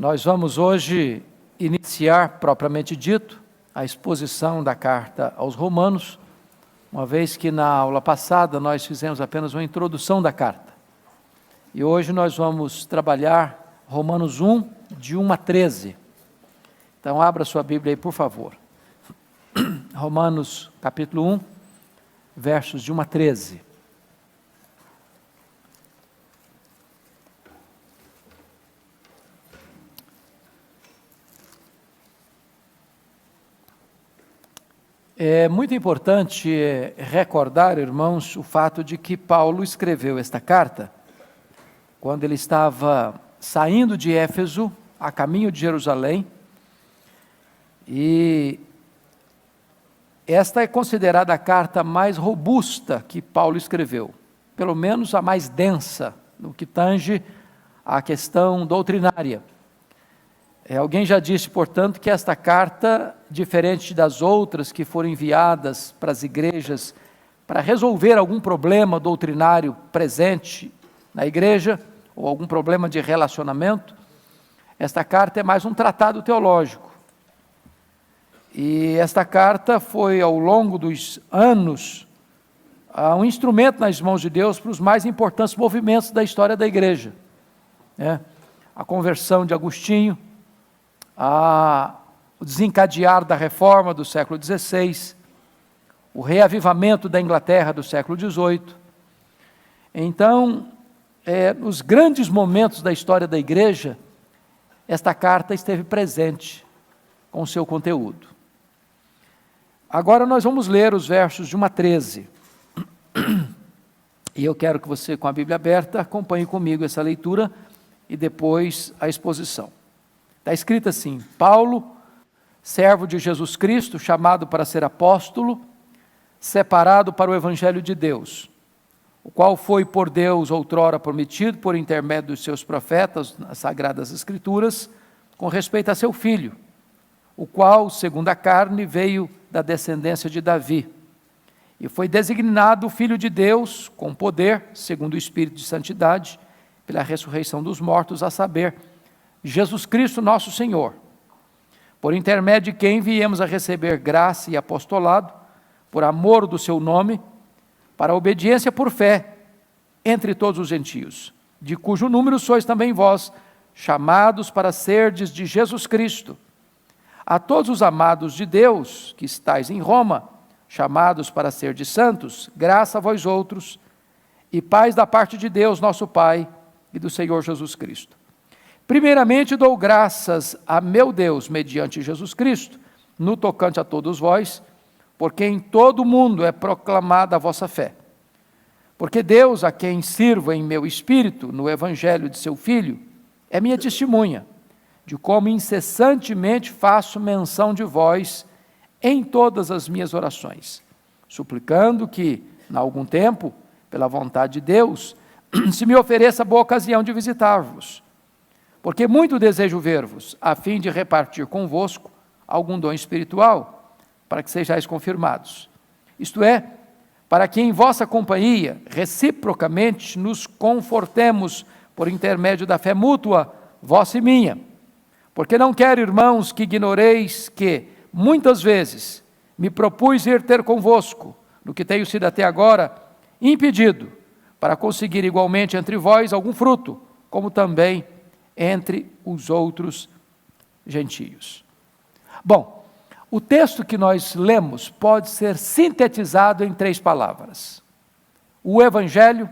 Nós vamos hoje iniciar, propriamente dito, a exposição da carta aos Romanos, uma vez que na aula passada nós fizemos apenas uma introdução da carta. E hoje nós vamos trabalhar Romanos 1, de 1 a 13. Então abra sua Bíblia aí, por favor. Romanos capítulo 1, versos de 1 a 13. É muito importante recordar, irmãos, o fato de que Paulo escreveu esta carta quando ele estava saindo de Éfeso, a caminho de Jerusalém, e esta é considerada a carta mais robusta que Paulo escreveu, pelo menos a mais densa, no que tange à questão doutrinária. Alguém já disse, portanto, que esta carta, diferente das outras que foram enviadas para as igrejas para resolver algum problema doutrinário presente na igreja, ou algum problema de relacionamento, esta carta é mais um tratado teológico. E esta carta foi, ao longo dos anos, um instrumento nas mãos de Deus para os mais importantes movimentos da história da igreja. A conversão de Agostinho, o desencadear da reforma do século XVI, o reavivamento da Inglaterra do século XVIII. Então, nos grandes momentos da história da igreja, esta carta esteve presente com o seu conteúdo. Agora nós vamos ler os versos de 1 a 13. E eu quero que você, com a Bíblia aberta, acompanhe comigo essa leitura e depois a exposição. Está escrito assim: Paulo, servo de Jesus Cristo, chamado para ser apóstolo, separado para o Evangelho de Deus, o qual foi por Deus outrora prometido por intermédio dos seus profetas nas Sagradas Escrituras, com respeito a seu filho, o qual, segundo a carne, veio da descendência de Davi, e foi designado Filho de Deus, com poder, segundo o Espírito de Santidade, pela ressurreição dos mortos, a saber, Jesus Cristo nosso Senhor, por intermédio de quem viemos a receber graça e apostolado, por amor do seu nome, para a obediência por fé, entre todos os gentios, de cujo número sois também vós, chamados para serdes de Jesus Cristo. A todos os amados de Deus, que estáis em Roma, chamados para serdes santos, graça a vós outros, e paz da parte de Deus nosso Pai e do Senhor Jesus Cristo. Primeiramente dou graças a meu Deus, mediante Jesus Cristo, no tocante a todos vós, porque em todo o mundo é proclamada a vossa fé. Porque Deus, a quem sirvo em meu espírito, no evangelho de seu Filho, é minha testemunha, de como incessantemente faço menção de vós em todas as minhas orações, suplicando que, em algum tempo, pela vontade de Deus, se me ofereça boa ocasião de visitar-vos, porque muito desejo ver-vos, a fim de repartir convosco algum dom espiritual, para que sejais confirmados. Isto é, para que em vossa companhia, reciprocamente, nos confortemos por intermédio da fé mútua, vossa e minha. Porque não quero, irmãos, que ignoreis que, muitas vezes, me propus ir ter convosco, no que tenho sido até agora impedido, para conseguir igualmente entre vós algum fruto, como também entre os outros gentios. Bom, o texto que nós lemos pode ser sintetizado em 3 palavras: o Evangelho,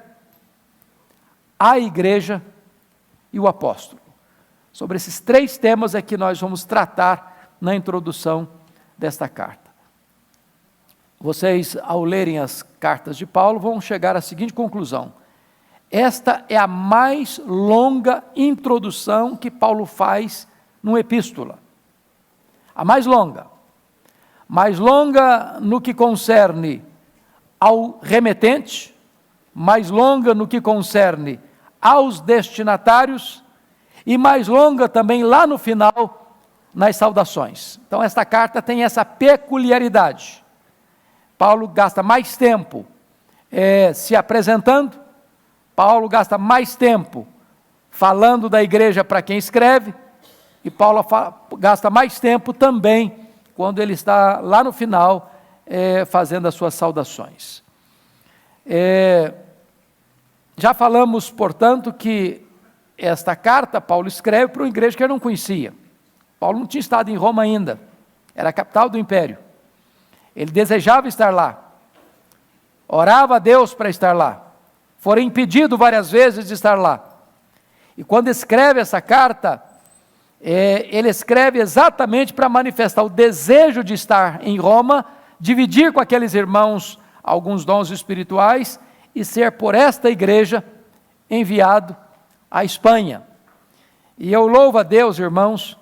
a Igreja e o Apóstolo. Sobre esses 3 temas é que nós vamos tratar na introdução desta carta. Vocês, ao lerem as cartas de Paulo, vão chegar à seguinte conclusão: esta é a mais longa introdução que Paulo faz numa epístola. A mais longa no que concerne ao remetente, mais longa no que concerne aos destinatários e mais longa também lá no final, nas saudações. Então esta carta tem essa peculiaridade. Paulo gasta mais tempo se apresentando, Paulo gasta mais tempo falando da igreja para quem escreve, e Paulo gasta mais tempo também, quando ele está lá no final, fazendo as suas saudações. Já falamos, portanto, que esta carta Paulo escreve para uma igreja que ele não conhecia. Paulo não tinha estado em Roma ainda, era a capital do império. Ele desejava estar lá, orava a Deus para estar lá, fora impedido várias vezes de estar lá. E quando escreve essa carta, ele escreve exatamente para manifestar o desejo de estar em Roma, dividir com aqueles irmãos alguns dons espirituais e ser por esta igreja enviado à Espanha. E eu louvo a Deus, irmãos,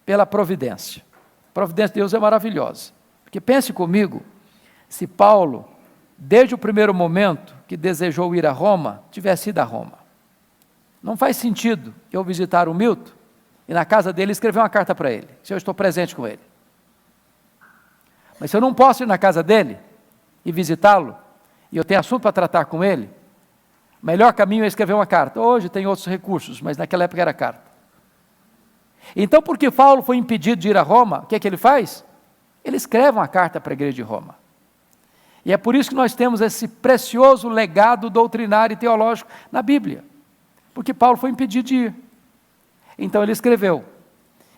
pela providência. A providência de Deus é maravilhosa. Porque pense comigo, se Paulo, desde o primeiro momento que desejou ir a Roma, tivesse ido a Roma. Não faz sentido eu visitar o Milton e na casa dele escrever uma carta para ele, se eu estou presente com ele. Mas se eu não posso ir na casa dele e visitá-lo, e eu tenho assunto para tratar com ele, o melhor caminho é escrever uma carta. Hoje tem outros recursos, mas naquela época era carta. Então, porque Paulo foi impedido de ir a Roma, o que é que ele faz? Ele escreve uma carta para a igreja de Roma. E é por isso que nós temos esse precioso legado doutrinário e teológico na Bíblia. Porque Paulo foi impedido de ir. Então ele escreveu.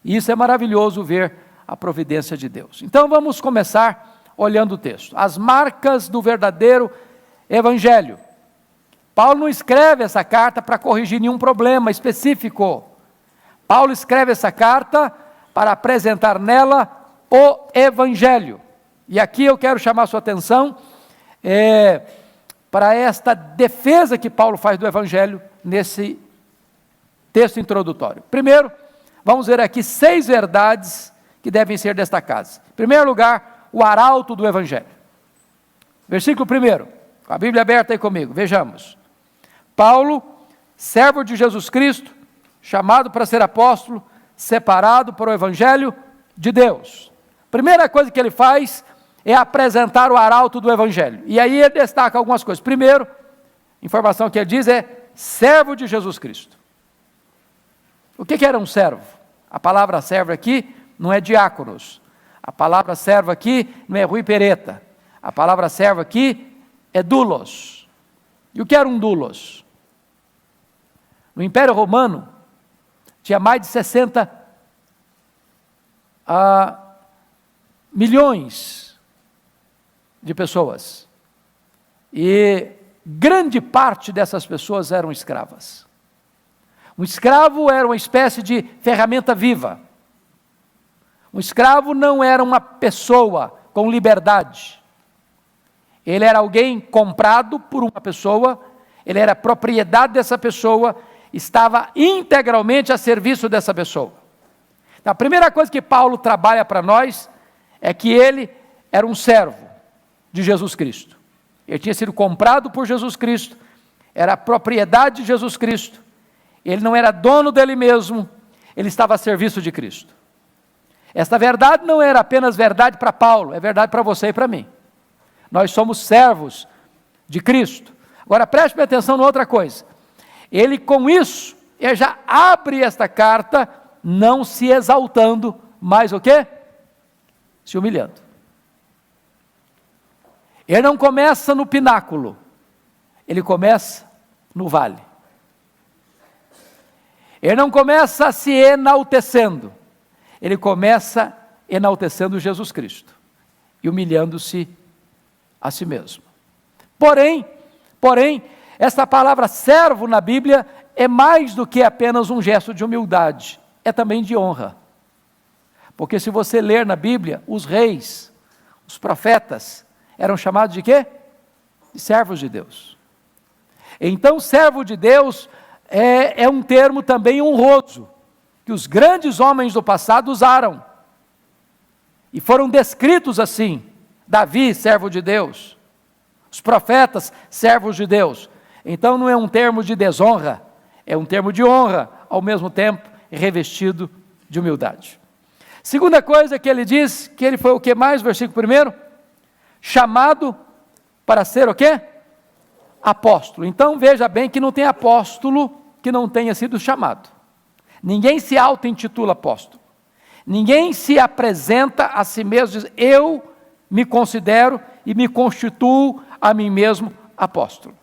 E isso é maravilhoso ver a providência de Deus. Então vamos começar olhando o texto. As marcas do verdadeiro evangelho. Paulo não escreve essa carta para corrigir nenhum problema específico. Paulo escreve essa carta para apresentar nela o evangelho. E aqui eu quero chamar a sua atenção para esta defesa que Paulo faz do evangelho nesse texto introdutório. Primeiro, vamos ver aqui 6 verdades que devem ser destacadas. Em primeiro lugar, o arauto do evangelho. Versículo 1, com a Bíblia aberta aí comigo, vejamos. Paulo, servo de Jesus Cristo, chamado para ser apóstolo, separado para o evangelho de Deus. Primeira coisa que ele faz é apresentar o arauto do evangelho. E aí ele destaca algumas coisas. Primeiro, informação que ele diz é servo de Jesus Cristo. O que era um servo? A palavra servo aqui não é diáconos. A palavra servo aqui não é Rui Pereta. A palavra servo aqui é doulos. E o que era um doulos? No Império Romano, tinha mais de 60 milhões de pessoas. E grande parte dessas pessoas eram escravas. Um escravo era uma espécie de ferramenta viva. Um escravo não era uma pessoa com liberdade. Ele era alguém comprado por uma pessoa, ele era propriedade dessa pessoa, estava integralmente a serviço dessa pessoa. Então, a primeira coisa que Paulo trabalha para nós é que ele era um servo de Jesus Cristo. Ele tinha sido comprado por Jesus Cristo, era propriedade de Jesus Cristo, ele não era dono dele mesmo, ele estava a serviço de Cristo. Esta verdade não era apenas verdade para Paulo, é verdade para você e para mim. Nós somos servos de Cristo. Agora preste atenção em outra coisa. Ele com isso, ele já abre esta carta, não se exaltando, mas o quê? Se humilhando. Ele não começa no pináculo, ele começa no vale. Ele não começa se enaltecendo, ele começa enaltecendo Jesus Cristo e humilhando-se a si mesmo. Porém, esta palavra servo na Bíblia é mais do que apenas um gesto de humildade, é também de honra. Porque se você ler na Bíblia, os reis, os profetas, eram chamados de quê? De servos de Deus. Então, servo de Deus é um termo também honroso, que os grandes homens do passado usaram. E foram descritos assim: Davi, servo de Deus. Os profetas, servos de Deus. Então não é um termo de desonra, é um termo de honra, ao mesmo tempo revestido de humildade. Segunda coisa que ele diz, que ele foi o que mais? Versículo 1, chamado para ser o quê? Apóstolo. Então veja bem que não tem apóstolo que não tenha sido chamado. Ninguém se auto-intitula apóstolo. Ninguém se apresenta a si mesmo e diz, eu me considero e me constituo a mim mesmo apóstolo.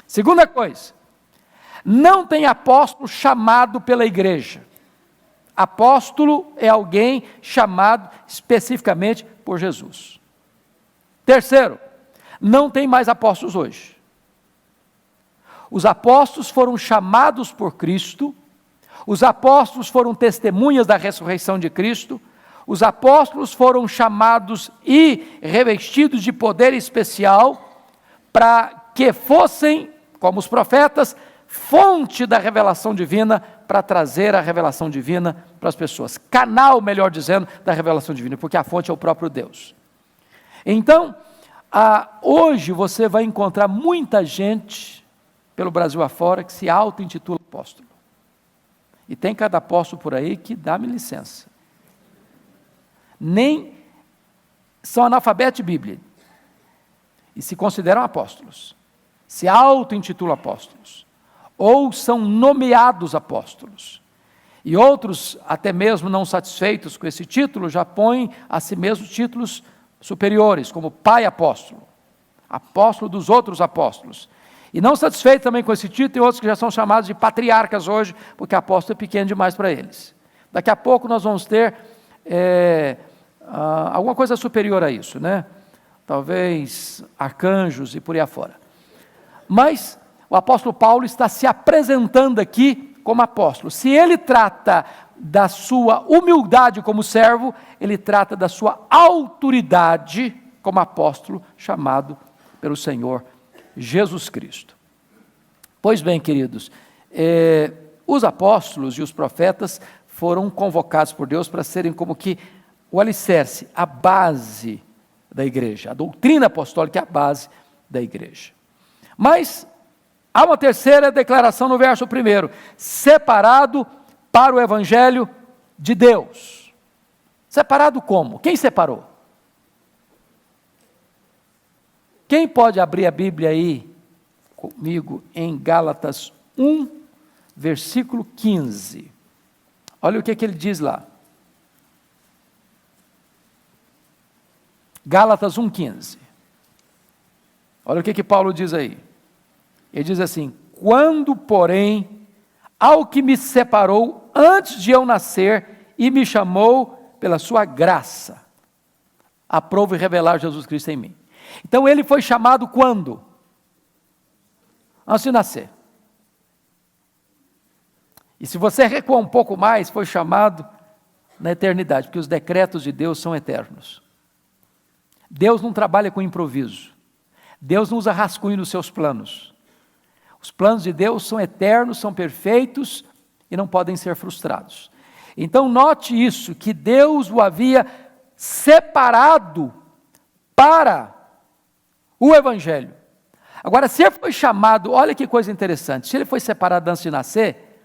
Segunda coisa, não tem apóstolo chamado pela igreja. Apóstolo é alguém chamado especificamente por Jesus. Terceiro, não tem mais apóstolos hoje. Os apóstolos foram chamados por Cristo, os apóstolos foram testemunhas da ressurreição de Cristo, os apóstolos foram chamados e revestidos de poder especial para que fossem, como os profetas, fonte da revelação divina para trazer a revelação divina para as pessoas. Canal, melhor dizendo, da revelação divina, porque a fonte é o próprio Deus. Então, hoje você vai encontrar muita gente pelo Brasil afora que se auto-intitula apóstolo. E tem cada apóstolo por aí que dá-me licença. Nem são analfabetos de Bíblia e se consideram apóstolos. Se auto-intitulam apóstolos. Ou são nomeados apóstolos. E outros, até mesmo não satisfeitos com esse título, já põem a si mesmos títulos superiores, como pai apóstolo, apóstolo dos outros apóstolos. E não satisfeitos também com esse título, tem outros que já são chamados de patriarcas hoje, porque apóstolo é pequeno demais para eles. Daqui a pouco nós vamos ter alguma coisa superior a isso, né? Talvez arcanjos e por aí afora. Mas o apóstolo Paulo está se apresentando aqui como apóstolo. Se ele trata da sua humildade como servo, ele trata da sua autoridade como apóstolo chamado pelo Senhor Jesus Cristo. Pois bem, queridos, os apóstolos e os profetas foram convocados por Deus para serem como que o alicerce, a base da igreja. A doutrina apostólica é a base da igreja. Mas há uma terceira declaração no verso 1, separado para o evangelho de Deus. Separado como? Quem separou? Quem pode abrir a Bíblia aí comigo em Gálatas 1, versículo 15. Olha o que ele diz lá. Gálatas 1,15. Olha o que Paulo diz aí. Ele diz assim, quando, porém, ao que me separou antes de eu nascer e me chamou pela sua graça, aprove revelar Jesus Cristo em mim. Então ele foi chamado quando? Antes de nascer. E se você recuar um pouco mais, foi chamado na eternidade, porque os decretos de Deus são eternos. Deus não trabalha com improviso. Deus não usa rascunho nos seus planos. Os planos de Deus são eternos, são perfeitos e não podem ser frustrados. Então note isso, que Deus o havia separado para o Evangelho. Agora, se ele foi chamado, olha que coisa interessante, se ele foi separado antes de nascer,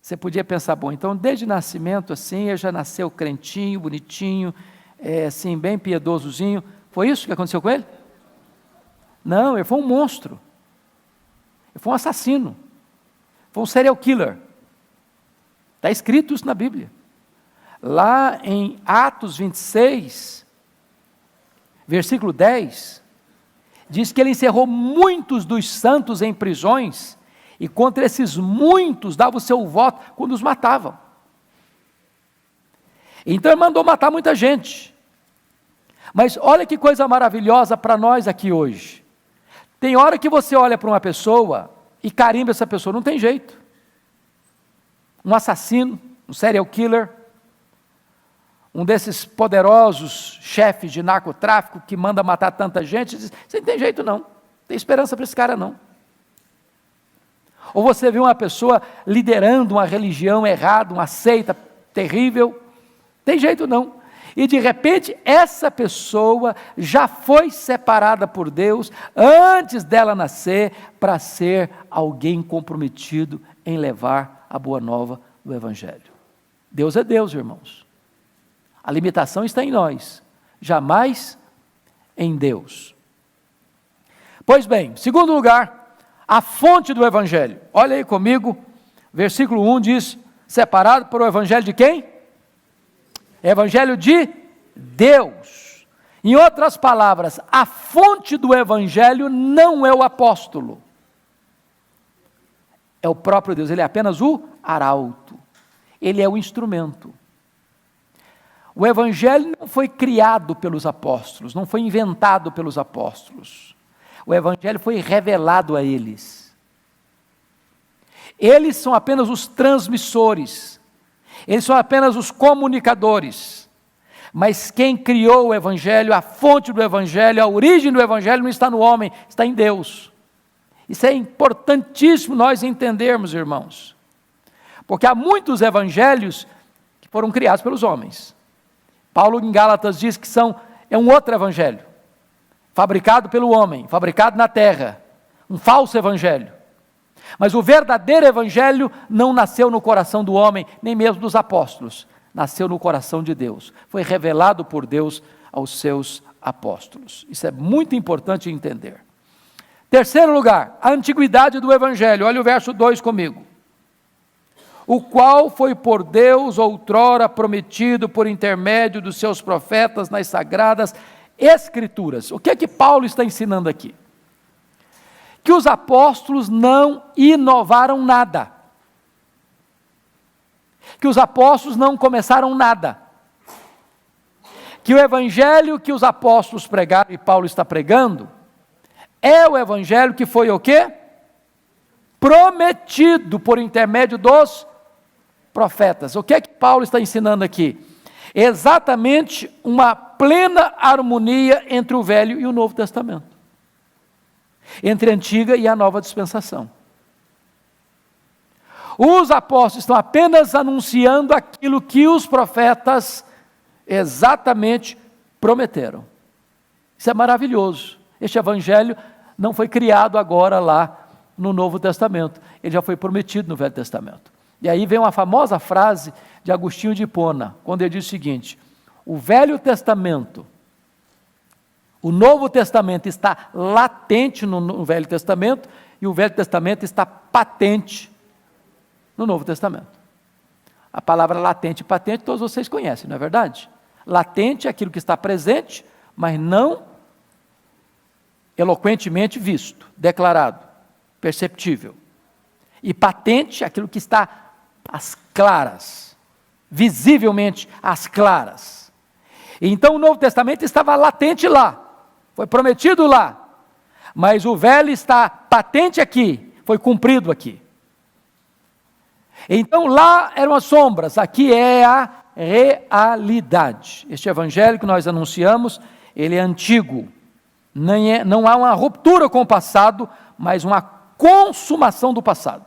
você podia pensar, bom, então desde nascimento assim, ele já nasceu crentinho, bonitinho, assim, bem piedosozinho. Foi isso que aconteceu com ele? Não, ele foi um monstro. Ele foi um assassino. Foi um serial killer. Está escrito isso na Bíblia. Lá em Atos 26, versículo 10, diz que ele encerrou muitos dos santos em prisões, e contra esses muitos dava o seu voto quando os matavam. Então ele mandou matar muita gente. Mas olha que coisa maravilhosa para nós aqui hoje. Tem hora que você olha para uma pessoa e carimba essa pessoa, não tem jeito. Um assassino, um serial killer, um desses poderosos chefes de narcotráfico que manda matar tanta gente, diz, você não tem jeito não, tem esperança para esse cara não. Ou você vê uma pessoa liderando uma religião errada, uma seita terrível, tem jeito não. E de repente essa pessoa já foi separada por Deus antes dela nascer para ser alguém comprometido em levar a boa nova do Evangelho. Deus é Deus, irmãos. A limitação está em nós, jamais em Deus. Pois bem, segundo lugar, a fonte do Evangelho. Olha aí comigo, Versículo 1 diz, separado para o evangelho de quem? Evangelho de Deus. Em outras palavras, a fonte do evangelho não é o apóstolo. É o próprio Deus, ele é apenas o arauto. Ele é o instrumento. O evangelho não foi criado pelos apóstolos, não foi inventado pelos apóstolos. O evangelho foi revelado a eles. Eles são apenas os transmissores. Eles são apenas os comunicadores. Mas quem criou o evangelho, a fonte do evangelho, a origem do evangelho não está no homem, está em Deus. Isso é importantíssimo nós entendermos, irmãos. Porque há muitos evangelhos que foram criados pelos homens. Paulo em Gálatas diz que é um outro evangelho, fabricado pelo homem, fabricado na terra, um falso evangelho. Mas o verdadeiro evangelho não nasceu no coração do homem, nem mesmo dos apóstolos, nasceu no coração de Deus, foi revelado por Deus aos seus apóstolos. Isso é muito importante entender. Terceiro lugar, a antiguidade do evangelho, olha o verso 2 comigo. O qual foi por Deus outrora prometido por intermédio dos seus profetas nas sagradas Escrituras. O que é que Paulo está ensinando aqui? Que os apóstolos não inovaram nada. Que os apóstolos não começaram nada. Que o evangelho que os apóstolos pregaram e Paulo está pregando é o evangelho que foi o quê? Prometido por intermédio dos profetas. O que é que Paulo está ensinando aqui? Exatamente uma plena harmonia entre o Velho e o Novo Testamento. Entre a antiga e a nova dispensação. Os apóstolos estão apenas anunciando aquilo que os profetas exatamente prometeram. Isso é maravilhoso. Este evangelho não foi criado agora lá no Novo Testamento. Ele já foi prometido no Velho Testamento. E aí vem uma famosa frase de Agostinho de Hipona, quando ele diz o seguinte: o Velho Testamento, o Novo Testamento está latente no Velho Testamento e o Velho Testamento está patente no Novo Testamento. A palavra latente e patente todos vocês conhecem, não é verdade? Latente é aquilo que está presente, mas não eloquentemente visto, declarado, perceptível. E patente é aquilo que está às claras, visivelmente às claras. Então o Novo Testamento estava latente lá, foi prometido lá, mas o Velho está patente aqui, foi cumprido aqui. Então lá eram as sombras, aqui é a realidade. Este evangelho que nós anunciamos, ele é antigo, não há uma ruptura com o passado, mas uma consumação do passado.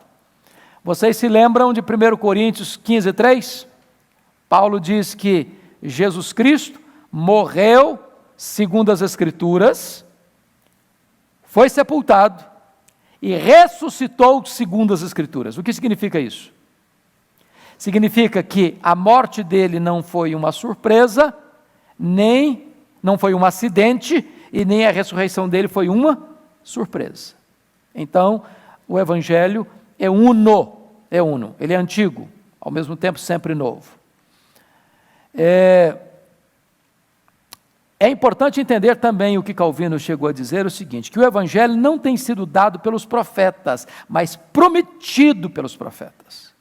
Vocês se lembram de 1 Coríntios 15:3? Paulo diz que Jesus Cristo morreu segundo as Escrituras, foi sepultado e ressuscitou segundo as Escrituras. O que significa isso? Significa que a morte dele não foi uma surpresa, nem não foi um acidente, e nem a ressurreição dele foi uma surpresa. Então, o Evangelho é uno, ele é antigo, ao mesmo tempo sempre novo. É importante entender também o que Calvino chegou a dizer, o seguinte, que o Evangelho não tem sido dado pelos profetas, mas prometido pelos profetas.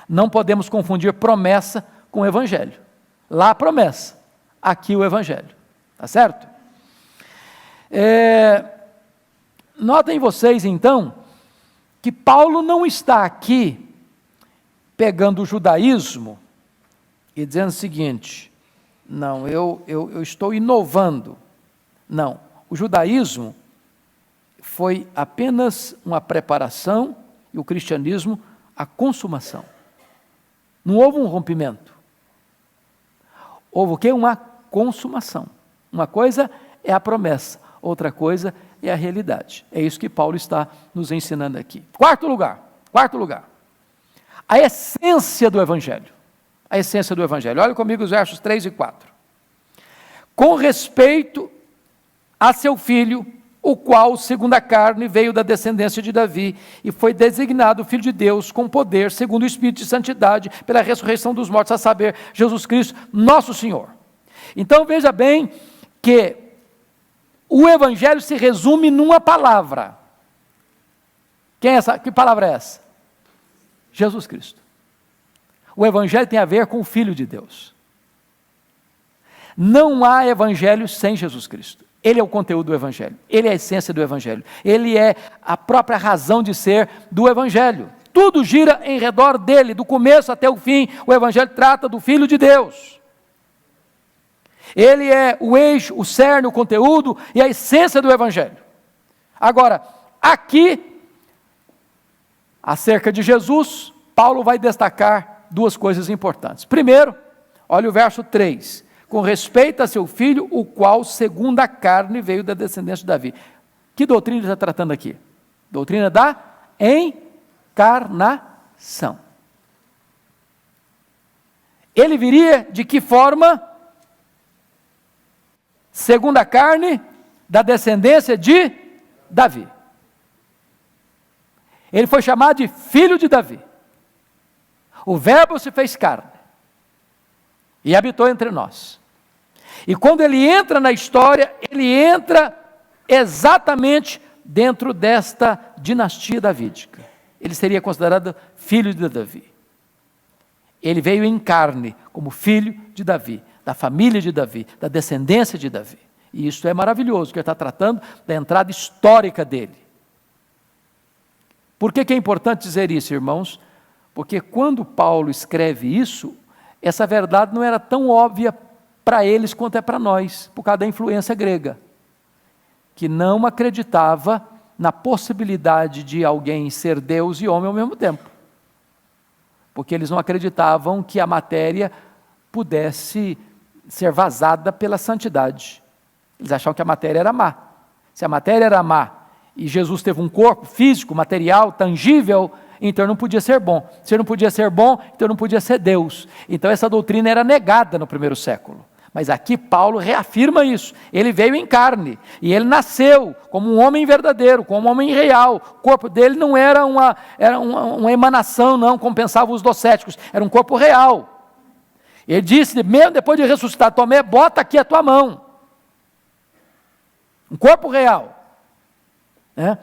Não podemos confundir promessa com Evangelho. Lá a promessa, aqui o Evangelho, tá certo? Notem vocês então, que Paulo não está aqui pegando o judaísmo e dizendo o seguinte: não, eu estou inovando. Não, o judaísmo foi apenas uma preparação e o cristianismo a consumação. Não houve um rompimento. Houve o quê? Uma consumação. Uma coisa é a promessa, outra coisa é a realidade. É isso que Paulo está nos ensinando aqui. Quarto lugar. A essência do Evangelho. A essência do Evangelho. Olha comigo os versos 3 e 4. Com respeito a seu filho, o qual, segundo a carne, veio da descendência de Davi, e foi designado Filho de Deus com poder, segundo o Espírito de santidade, pela ressurreição dos mortos, a saber, Jesus Cristo, nosso Senhor. Então veja bem que o Evangelho se resume numa palavra. Que palavra é essa? Jesus Cristo. O Evangelho tem a ver com o Filho de Deus. Não há Evangelho sem Jesus Cristo. Ele é o conteúdo do Evangelho, ele é a essência do Evangelho, ele é a própria razão de ser do Evangelho. Tudo gira em redor dele, do começo até o fim. O Evangelho trata do Filho de Deus. Ele é o eixo, o cerne, o conteúdo e a essência do Evangelho. Agora, aqui, acerca de Jesus, Paulo vai destacar duas coisas importantes. Primeiro, olha o verso 3. Com respeito a seu filho, o qual, segundo a carne, veio da descendência de Davi. Que doutrina ele está tratando aqui? Doutrina da encarnação. Ele viria de que forma? Segundo a carne, da descendência de Davi. Ele foi chamado de filho de Davi. O verbo se fez carne e habitou entre nós. E quando ele entra na história, ele entra exatamente dentro desta dinastia davídica. Ele seria considerado filho de Davi. Ele veio em carne como filho de Davi, da família de Davi, da descendência de Davi. E isso é maravilhoso, que ele está tratando da entrada histórica dele. Por que é importante dizer isso, irmãos? Porque quando Paulo escreve isso, essa verdade não era tão óbvia para eles quanto é para nós, por causa da influência grega, que não acreditava na possibilidade de alguém ser Deus e homem ao mesmo tempo, porque eles não acreditavam que a matéria pudesse ser vazada pela santidade. Eles achavam que a matéria era má. Se a matéria era má e Jesus teve um corpo físico, material, tangível, então não podia ser bom. Se não podia ser bom, então não podia ser Deus. Então essa doutrina era negada no primeiro século. Mas aqui Paulo reafirma isso. Ele veio em carne e ele nasceu como um homem verdadeiro, como um homem real. O corpo dele não era uma emanação, não, como pensavam os docéticos. Era um corpo real. Ele disse, mesmo depois de ressuscitar Tomé, bota aqui a tua mão. Um corpo real. Né?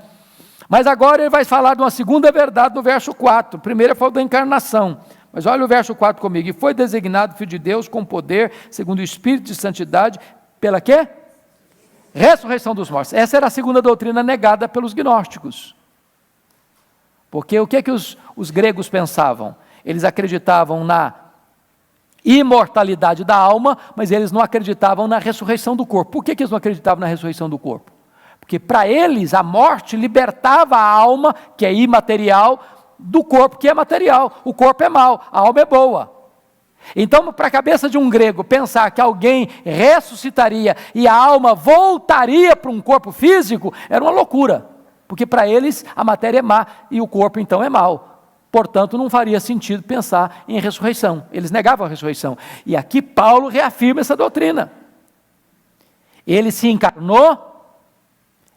Mas agora ele vai falar de uma segunda verdade no verso 4. Primeiro ele falou da encarnação. Mas olha o verso 4 comigo. E foi designado Filho de Deus com poder, segundo o Espírito de santidade, pela quê? Ressurreição dos mortos. Essa era a segunda doutrina negada pelos gnósticos. Porque o que os gregos pensavam? Eles acreditavam na imortalidade da alma, mas eles não acreditavam na ressurreição do corpo. Por que eles não acreditavam na ressurreição do corpo? Porque para eles a morte libertava a alma, que é imaterial, do corpo que é material. O corpo é mau, a alma é boa. Então, para a cabeça de um grego, pensar que alguém ressuscitaria e a alma voltaria para um corpo físico, era uma loucura. Porque para eles a matéria é má e o corpo então é mau. Portanto, não faria sentido pensar em ressurreição. Eles negavam a ressurreição. E aqui Paulo reafirma essa doutrina. Ele se encarnou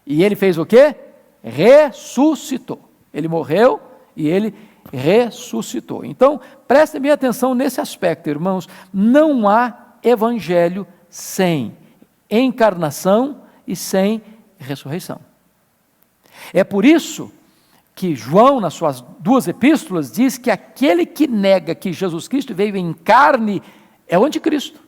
e ele fez o quê? Ressuscitou. Ele morreu e ele ressuscitou. Então, prestem bem atenção nesse aspecto, irmãos. Não há evangelho sem encarnação e sem ressurreição. É por isso que João, nas suas duas epístolas, diz que aquele que nega que Jesus Cristo veio em carne é o anticristo.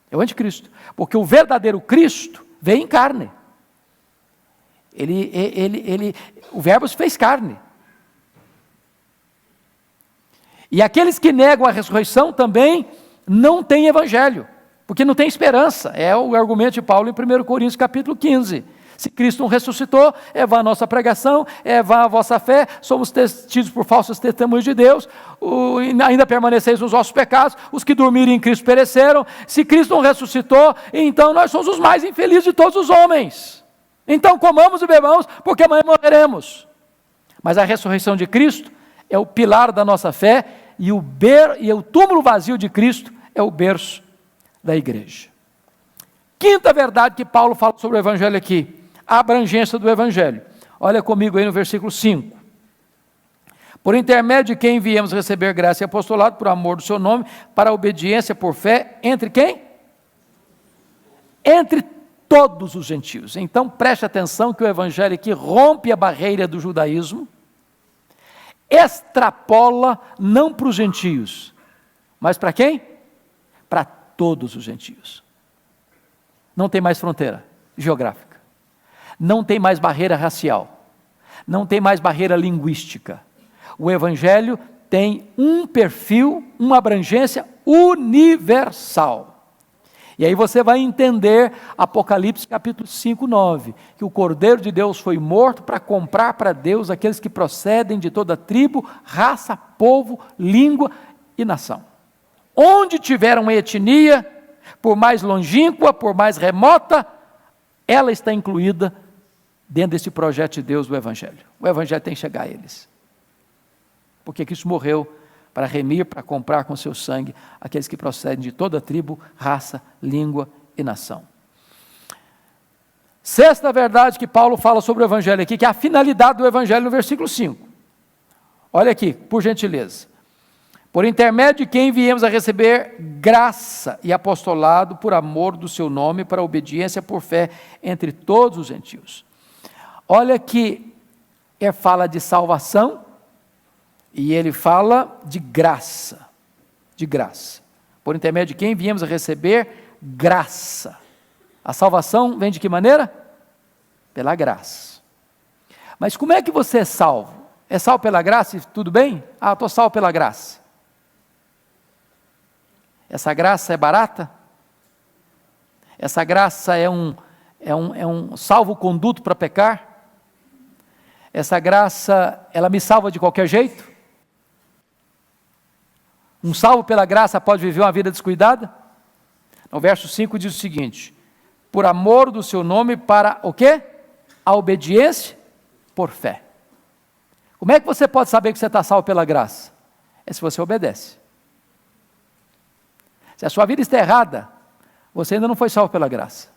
É o anticristo. Porque o verdadeiro Cristo veio em carne. O verbo se fez carne. E aqueles que negam a ressurreição também não têm evangelho, porque não tem esperança. É o argumento de Paulo em 1 Coríntios capítulo 15. Se Cristo não ressuscitou, é vã a nossa pregação, é vã a vossa fé, somos tidos por falsos testemunhos de Deus, ainda permaneceis nos vossos pecados, os que dormiram em Cristo pereceram. Se Cristo não ressuscitou, então nós somos os mais infelizes de todos os homens. Então comamos e bebamos, porque amanhã morreremos. Mas a ressurreição de Cristo é o pilar da nossa fé, e o túmulo vazio de Cristo é o berço da igreja. Quinta verdade que Paulo fala sobre o Evangelho aqui, a abrangência do Evangelho. Olha comigo aí no versículo 5. Por intermédio de quem viemos receber graça e apostolado por amor do seu nome, para a obediência por fé, entre quem? Entre todos os gentios. Então preste atenção que o Evangelho aqui rompe a barreira do judaísmo, extrapola não para os gentios, mas para quem? Para todos os gentios. Não tem mais fronteira geográfica, não tem mais barreira racial, não tem mais barreira linguística. O Evangelho tem um perfil, uma abrangência universal. E aí você vai entender Apocalipse capítulo 5, 9, que o Cordeiro de Deus foi morto para comprar para Deus aqueles que procedem de toda tribo, raça, povo, língua e nação. Onde tiver uma etnia, por mais longínqua, por mais remota, ela está incluída dentro desse projeto de Deus do Evangelho. O Evangelho tem que chegar a eles. Porque Cristo morreu para remir, para comprar com seu sangue aqueles que procedem de toda tribo, raça, língua e nação. Sexta verdade que Paulo fala sobre o Evangelho aqui, que é a finalidade do Evangelho no versículo 5. Olha aqui, por gentileza. Por intermédio de quem viemos a receber graça e apostolado por amor do seu nome, para a obediência por fé entre todos os gentios. Olha que ele fala de salvação e ele fala de graça. De graça. Por intermédio de quem viemos a receber graça. A salvação vem de que maneira? Pela graça. Mas como é que você é salvo? É salvo pela graça e tudo bem? Ah, estou salvo pela graça. Essa graça é barata? Essa graça é um salvo-conduto para pecar? Essa graça, ela me salva de qualquer jeito? Um salvo pela graça pode viver uma vida descuidada? No verso 5 diz o seguinte: por amor do seu nome, para o quê? A obediência por fé. Como é que você pode saber que você está salvo pela graça? É se você obedece. Se a sua vida está errada, você ainda não foi salvo pela graça.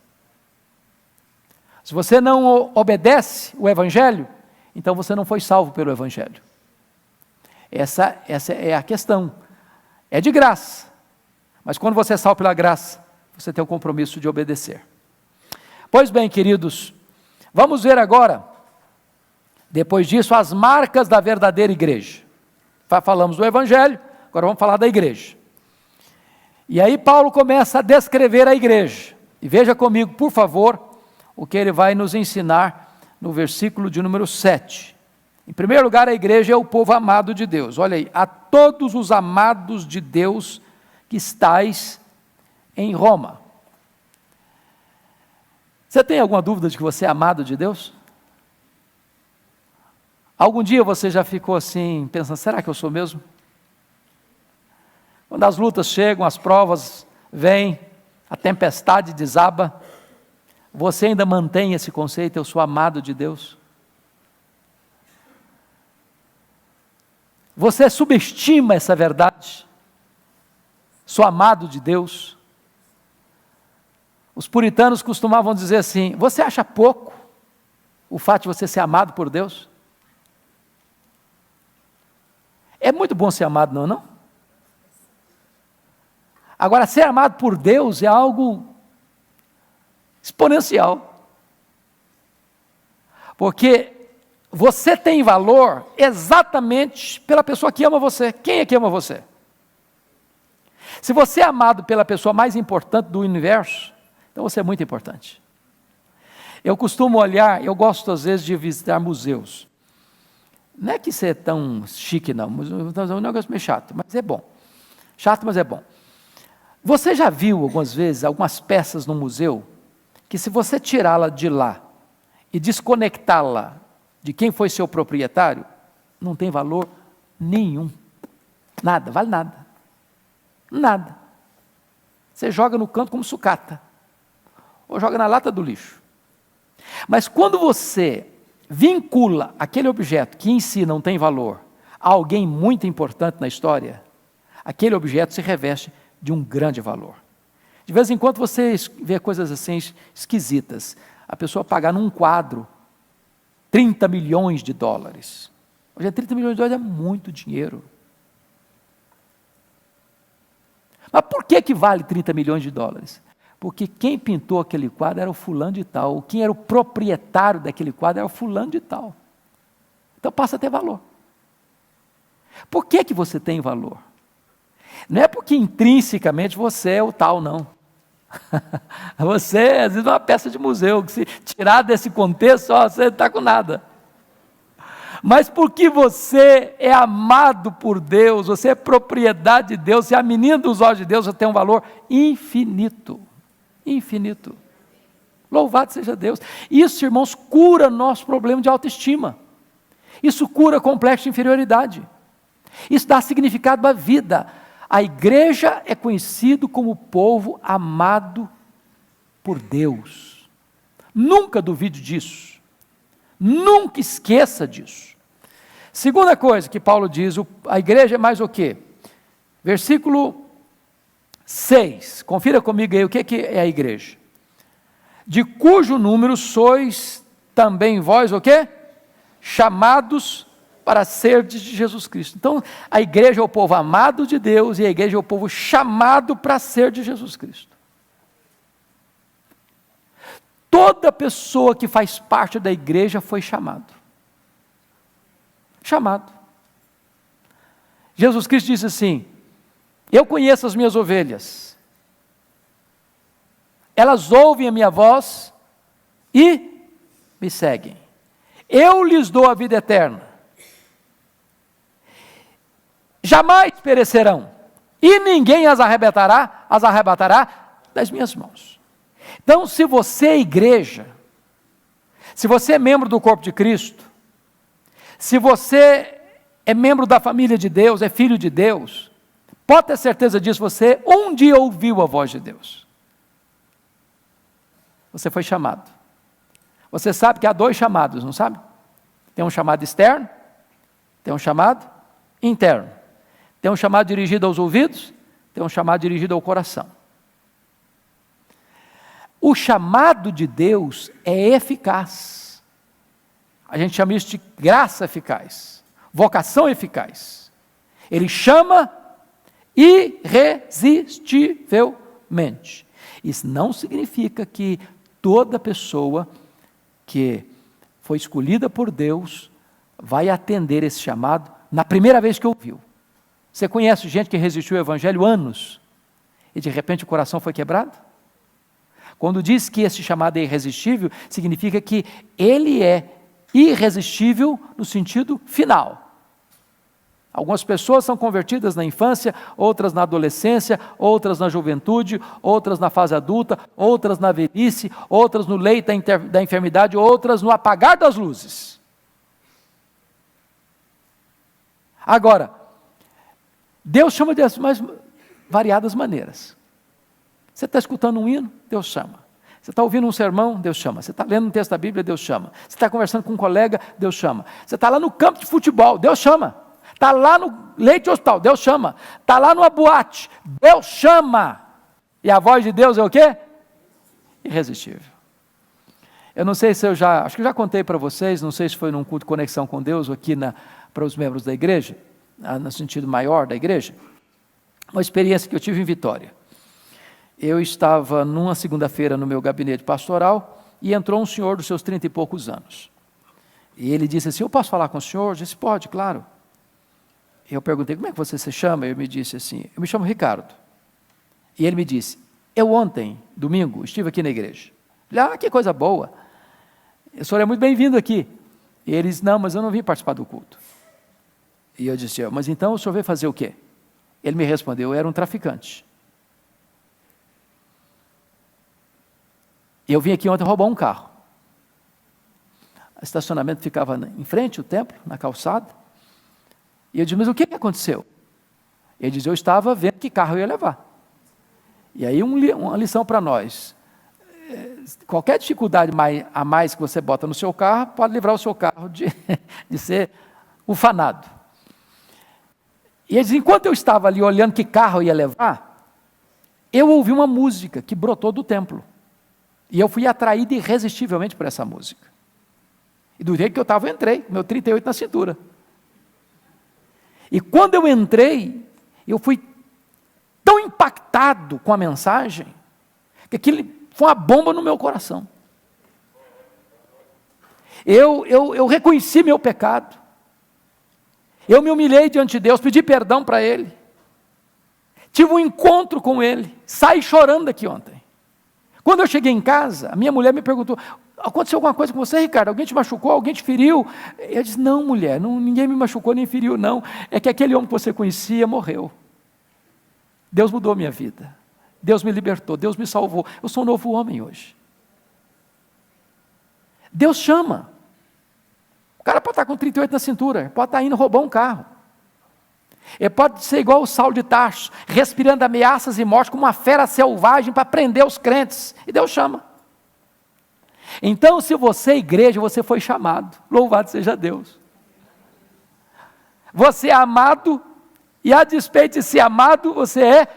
Se você não obedece o Evangelho, então você não foi salvo pelo Evangelho. Essa é a questão. É de graça. Mas quando você é salvo pela graça, você tem o compromisso de obedecer. Pois bem, queridos, vamos ver agora, depois disso, as marcas da verdadeira igreja. Falamos do Evangelho, agora vamos falar da igreja. E aí Paulo começa a descrever a igreja. E veja comigo, por favor, o que ele vai nos ensinar no versículo de número 7. Em primeiro lugar, a igreja é o povo amado de Deus. Olha aí, a todos os amados de Deus que estais em Roma. Você tem alguma dúvida de que você é amado de Deus? Algum dia você já ficou assim, pensando, será que eu sou mesmo? Quando as lutas chegam, as provas vêm, a tempestade desaba, você ainda mantém esse conceito, eu sou amado de Deus? Você subestima essa verdade? Sou amado de Deus? Os puritanos costumavam dizer assim, você acha pouco o fato de você ser amado por Deus? É muito bom ser amado, não é não? Agora, ser amado por Deus é algo exponencial. Porque você tem valor exatamente pela pessoa que ama você. Quem é que ama você? Se você é amado pela pessoa mais importante do universo, então você é muito importante. Eu costumo olhar, eu gosto às vezes de visitar museus. Não é que isso é tão chique não, é um negócio meio chato, mas é bom. Chato, mas é bom. Você já viu algumas vezes, algumas peças no museu, que se você tirá-la de lá e desconectá-la de quem foi seu proprietário, não tem valor nenhum. Nada, vale nada. Nada. Você joga no canto como sucata, ou joga na lata do lixo. Mas quando você vincula aquele objeto que em si não tem valor a alguém muito importante na história, aquele objeto se reveste de um grande valor. De vez em quando você vê coisas assim esquisitas. A pessoa pagar num quadro 30 milhões de dólares. Hoje 30 milhões de dólares é muito dinheiro. Mas por que vale 30 milhões de dólares? Porque quem pintou aquele quadro era o fulano de tal. Quem era o proprietário daquele quadro era o fulano de tal. Então passa a ter valor. Por que você tem valor? Não é porque intrinsecamente você é o tal, não. Você, às vezes, é uma peça de museu, que se tirar desse contexto, você não está com nada. Mas porque você é amado por Deus, você é propriedade de Deus, você é a menina dos olhos de Deus, você tem um valor infinito. Infinito. Louvado seja Deus. Isso, irmãos, cura nosso problema de autoestima. Isso cura complexo de inferioridade. Isso dá significado à vida. A igreja é conhecido como o povo amado por Deus. Nunca duvide disso. Nunca esqueça disso. Segunda coisa que Paulo diz, a igreja é mais o quê? Versículo 6. Confira comigo aí o que é a igreja. De cujo número sois também vós o quê? Chamados para ser de Jesus Cristo. Então, a igreja é o povo amado de Deus e a igreja é o povo chamado para ser de Jesus Cristo. Toda pessoa que faz parte da igreja foi chamado. Chamado. Jesus Cristo disse assim: eu conheço as minhas ovelhas, elas ouvem a minha voz e me seguem. Eu lhes dou a vida eterna. Jamais perecerão, e ninguém as arrebatará das minhas mãos. Então, se você é igreja, se você é membro do corpo de Cristo, se você é membro da família de Deus, é filho de Deus, pode ter certeza disso, você um dia ouviu a voz de Deus. Você foi chamado. Você sabe que há dois chamados, não sabe? Tem um chamado externo, tem um chamado interno. Tem um chamado dirigido aos ouvidos, tem um chamado dirigido ao coração. O chamado de Deus é eficaz. A gente chama isso de graça eficaz, vocação eficaz. Ele chama irresistivelmente. Isso não significa que toda pessoa que foi escolhida por Deus vai atender esse chamado na primeira vez que ouviu. Você conhece gente que resistiu ao evangelho anos e de repente o coração foi quebrado? Quando diz que esse chamado é irresistível, significa que ele é irresistível no sentido final. Algumas pessoas são convertidas na infância, outras na adolescência, outras na juventude, outras na fase adulta, outras na velhice, outras no leito da enfermidade, outras no apagar das luzes. Agora, Deus chama de mais variadas maneiras. Você está escutando um hino? Deus chama. Você está ouvindo um sermão? Deus chama. Você está lendo um texto da Bíblia? Deus chama. Você está conversando com um colega? Deus chama. Você está lá no campo de futebol? Deus chama. Está lá no leite hospital? Deus chama. Está lá numa boate? Deus chama. E a voz de Deus é o quê? Irresistível. Eu não sei se acho que eu já contei para vocês, não sei se foi num culto de conexão com Deus ou aqui para os membros da igreja, no sentido maior da igreja, uma experiência que eu tive em Vitória. Eu estava numa segunda-feira no meu gabinete pastoral e entrou um senhor dos seus 30 e poucos anos. E ele disse assim: eu posso falar com o senhor? Eu disse: pode, claro. Eu perguntei: como é que você se chama? Ele me disse assim: eu me chamo Ricardo. E ele me disse: eu ontem, domingo, estive aqui na igreja. Eu falei: que coisa boa. O senhor é muito bem-vindo aqui. E ele disse: não, mas eu não vim participar do culto. E eu disse: mas então o senhor veio fazer o quê? Ele me respondeu: eu era um traficante. Eu vim aqui ontem roubar um carro. O estacionamento ficava em frente ao templo, na calçada. E eu disse: mas o que aconteceu? Ele disse: eu estava vendo que carro eu ia levar. E aí uma lição para nós: qualquer dificuldade a mais que você bota no seu carro, pode livrar o seu carro de ser ufanado. E ele disse: enquanto eu estava ali olhando que carro eu ia levar, eu ouvi uma música que brotou do templo. E eu fui atraído irresistivelmente por essa música. E do jeito que eu estava, eu entrei, meu 38 na cintura. E quando eu entrei, eu fui tão impactado com a mensagem, que aquilo foi uma bomba no meu coração. Eu reconheci meu pecado. Eu me humilhei diante de Deus, pedi perdão para Ele. Tive um encontro com Ele. Saí chorando daqui ontem. Quando eu cheguei em casa, a minha mulher me perguntou: aconteceu alguma coisa com você, Ricardo? Alguém te machucou? Alguém te feriu? Eu disse: não, mulher, ninguém me machucou nem feriu, não. É que aquele homem que você conhecia morreu. Deus mudou minha vida. Deus me libertou, Deus me salvou. Eu sou um novo homem hoje. Deus chama. O cara pode estar com 38 na cintura, pode estar indo roubar um carro. Ele pode ser igual o Saulo de Tarso, respirando ameaças e morte como uma fera selvagem para prender os crentes. E Deus chama. Então, se você é igreja, você foi chamado. Louvado seja Deus. Você é amado, e a despeito de ser amado, você é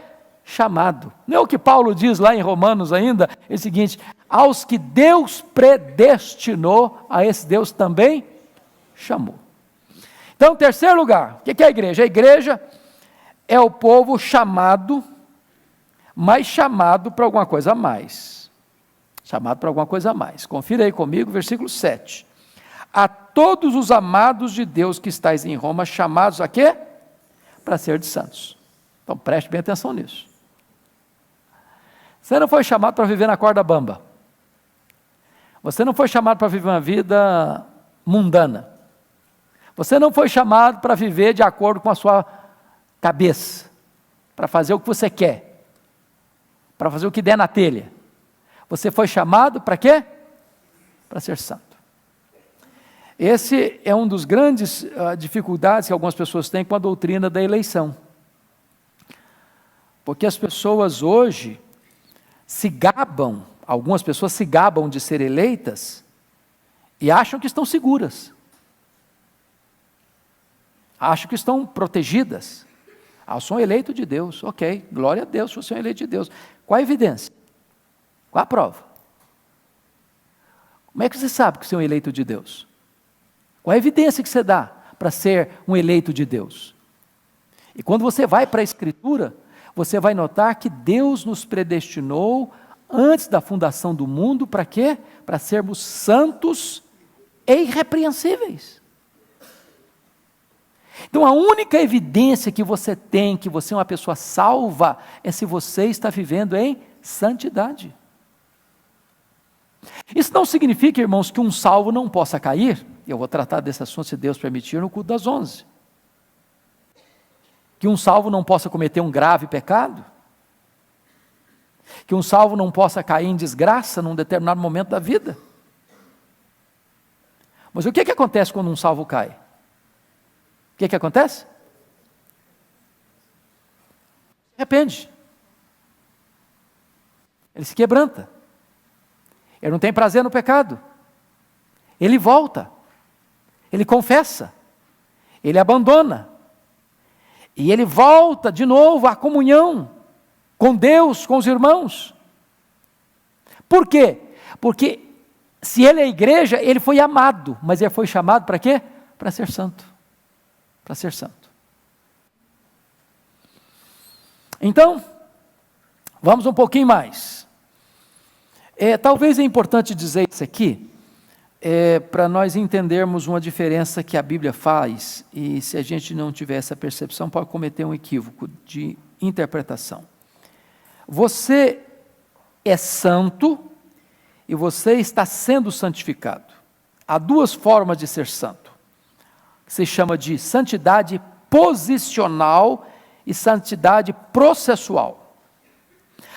chamado. Não é o que Paulo diz lá em Romanos ainda? É o seguinte: aos que Deus predestinou, a esse Deus também chamou. Então, terceiro lugar, o que é a igreja? A igreja é o povo chamado, mas chamado para alguma coisa a mais. Chamado para alguma coisa a mais. Confira aí comigo, versículo 7. A todos os amados de Deus que estáis em Roma, chamados a quê? Para ser de santos. Então, preste bem atenção nisso. Você não foi chamado para viver na corda bamba. Você não foi chamado para viver uma vida mundana. Você não foi chamado para viver de acordo com a sua cabeça, para fazer o que você quer, para fazer o que der na telha. Você foi chamado para quê? Para ser santo. Esse é um dos grandes dificuldades que algumas pessoas têm com a doutrina da eleição. Porque as pessoas hoje se gabam, algumas pessoas se gabam de ser eleitas e acham que estão seguras. Acham que estão protegidas. Eu sou um eleito de Deus. Ok, glória a Deus, você é um eleito de Deus. Qual a evidência? Qual a prova? Como é que você sabe que você é um eleito de Deus? Qual a evidência que você dá para ser um eleito de Deus? E quando você vai para a Escritura, você vai notar que Deus nos predestinou antes da fundação do mundo para quê? Para sermos santos e irrepreensíveis. Então a única evidência que você tem que você é uma pessoa salva é se você está vivendo em santidade. Isso não significa, irmãos, que um salvo não possa cair. Eu vou tratar desse assunto, se Deus permitir, no culto das 11. Que um salvo não possa cometer um grave pecado. Que um salvo não possa cair em desgraça num determinado momento da vida. Mas o que acontece quando um salvo cai? O que acontece? Arrepende. Ele se quebranta. Ele não tem prazer no pecado. Ele volta. Ele confessa. Ele abandona. E ele volta de novo à comunhão com Deus, com os irmãos. Por quê? Porque se ele é igreja, ele foi amado, mas ele foi chamado para quê? Para ser santo. Para ser santo. Então, vamos um pouquinho mais. Talvez é importante dizer isso aqui, para nós entendermos uma diferença que a Bíblia faz, e se a gente não tiver essa percepção, pode cometer um equívoco de interpretação. Você é santo e você está sendo santificado. Há duas formas de ser santo, que se chama de santidade posicional e santidade processual.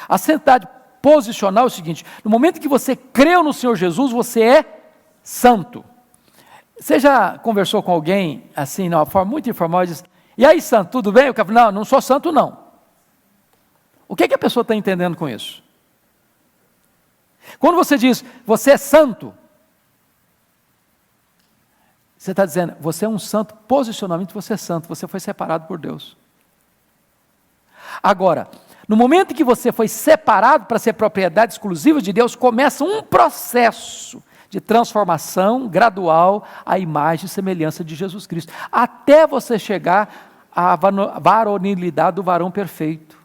A santidade posicional é o seguinte: no momento que você creu no Senhor Jesus, você é santo. Você já conversou com alguém assim, de uma forma muito informal, e diz: e aí, santo, tudo bem? O cara fala: não sou santo não. O que a pessoa está entendendo com isso? Quando você diz, você é santo, você está dizendo, você é um santo, posicionalmente você é santo, você foi separado por Deus. Agora, No momento em que você foi separado para ser propriedade exclusiva de Deus, começa um processo de transformação gradual à imagem e semelhança de Jesus Cristo, até você chegar à varonilidade do varão perfeito.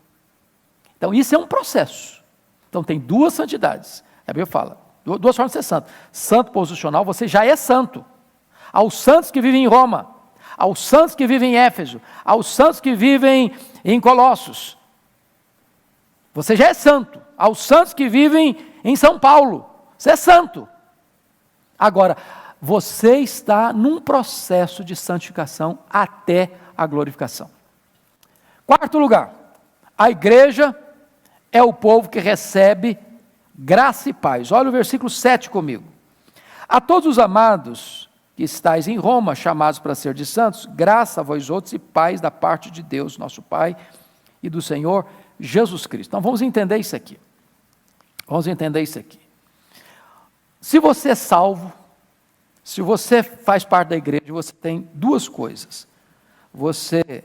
Então isso é um processo. Então tem duas santidades. A Bíblia fala, duas formas de ser santo. Santo posicional, você já é santo. Aos santos que vivem em Roma, aos santos que vivem em Éfeso, aos santos que vivem em Colossos, você já é santo. Aos santos que vivem em São Paulo, você é santo. Agora, você está num processo de santificação até a glorificação. Quarto lugar, a igreja é o povo que recebe graça e paz. Olha o versículo 7 comigo. A todos os amados que estáis em Roma, chamados para ser de santos, graça a vós outros e paz da parte de Deus, nosso Pai, e do Senhor Jesus Cristo. Então vamos entender isso aqui. Vamos entender isso aqui. Se você é salvo, se você faz parte da igreja, você tem duas coisas. Você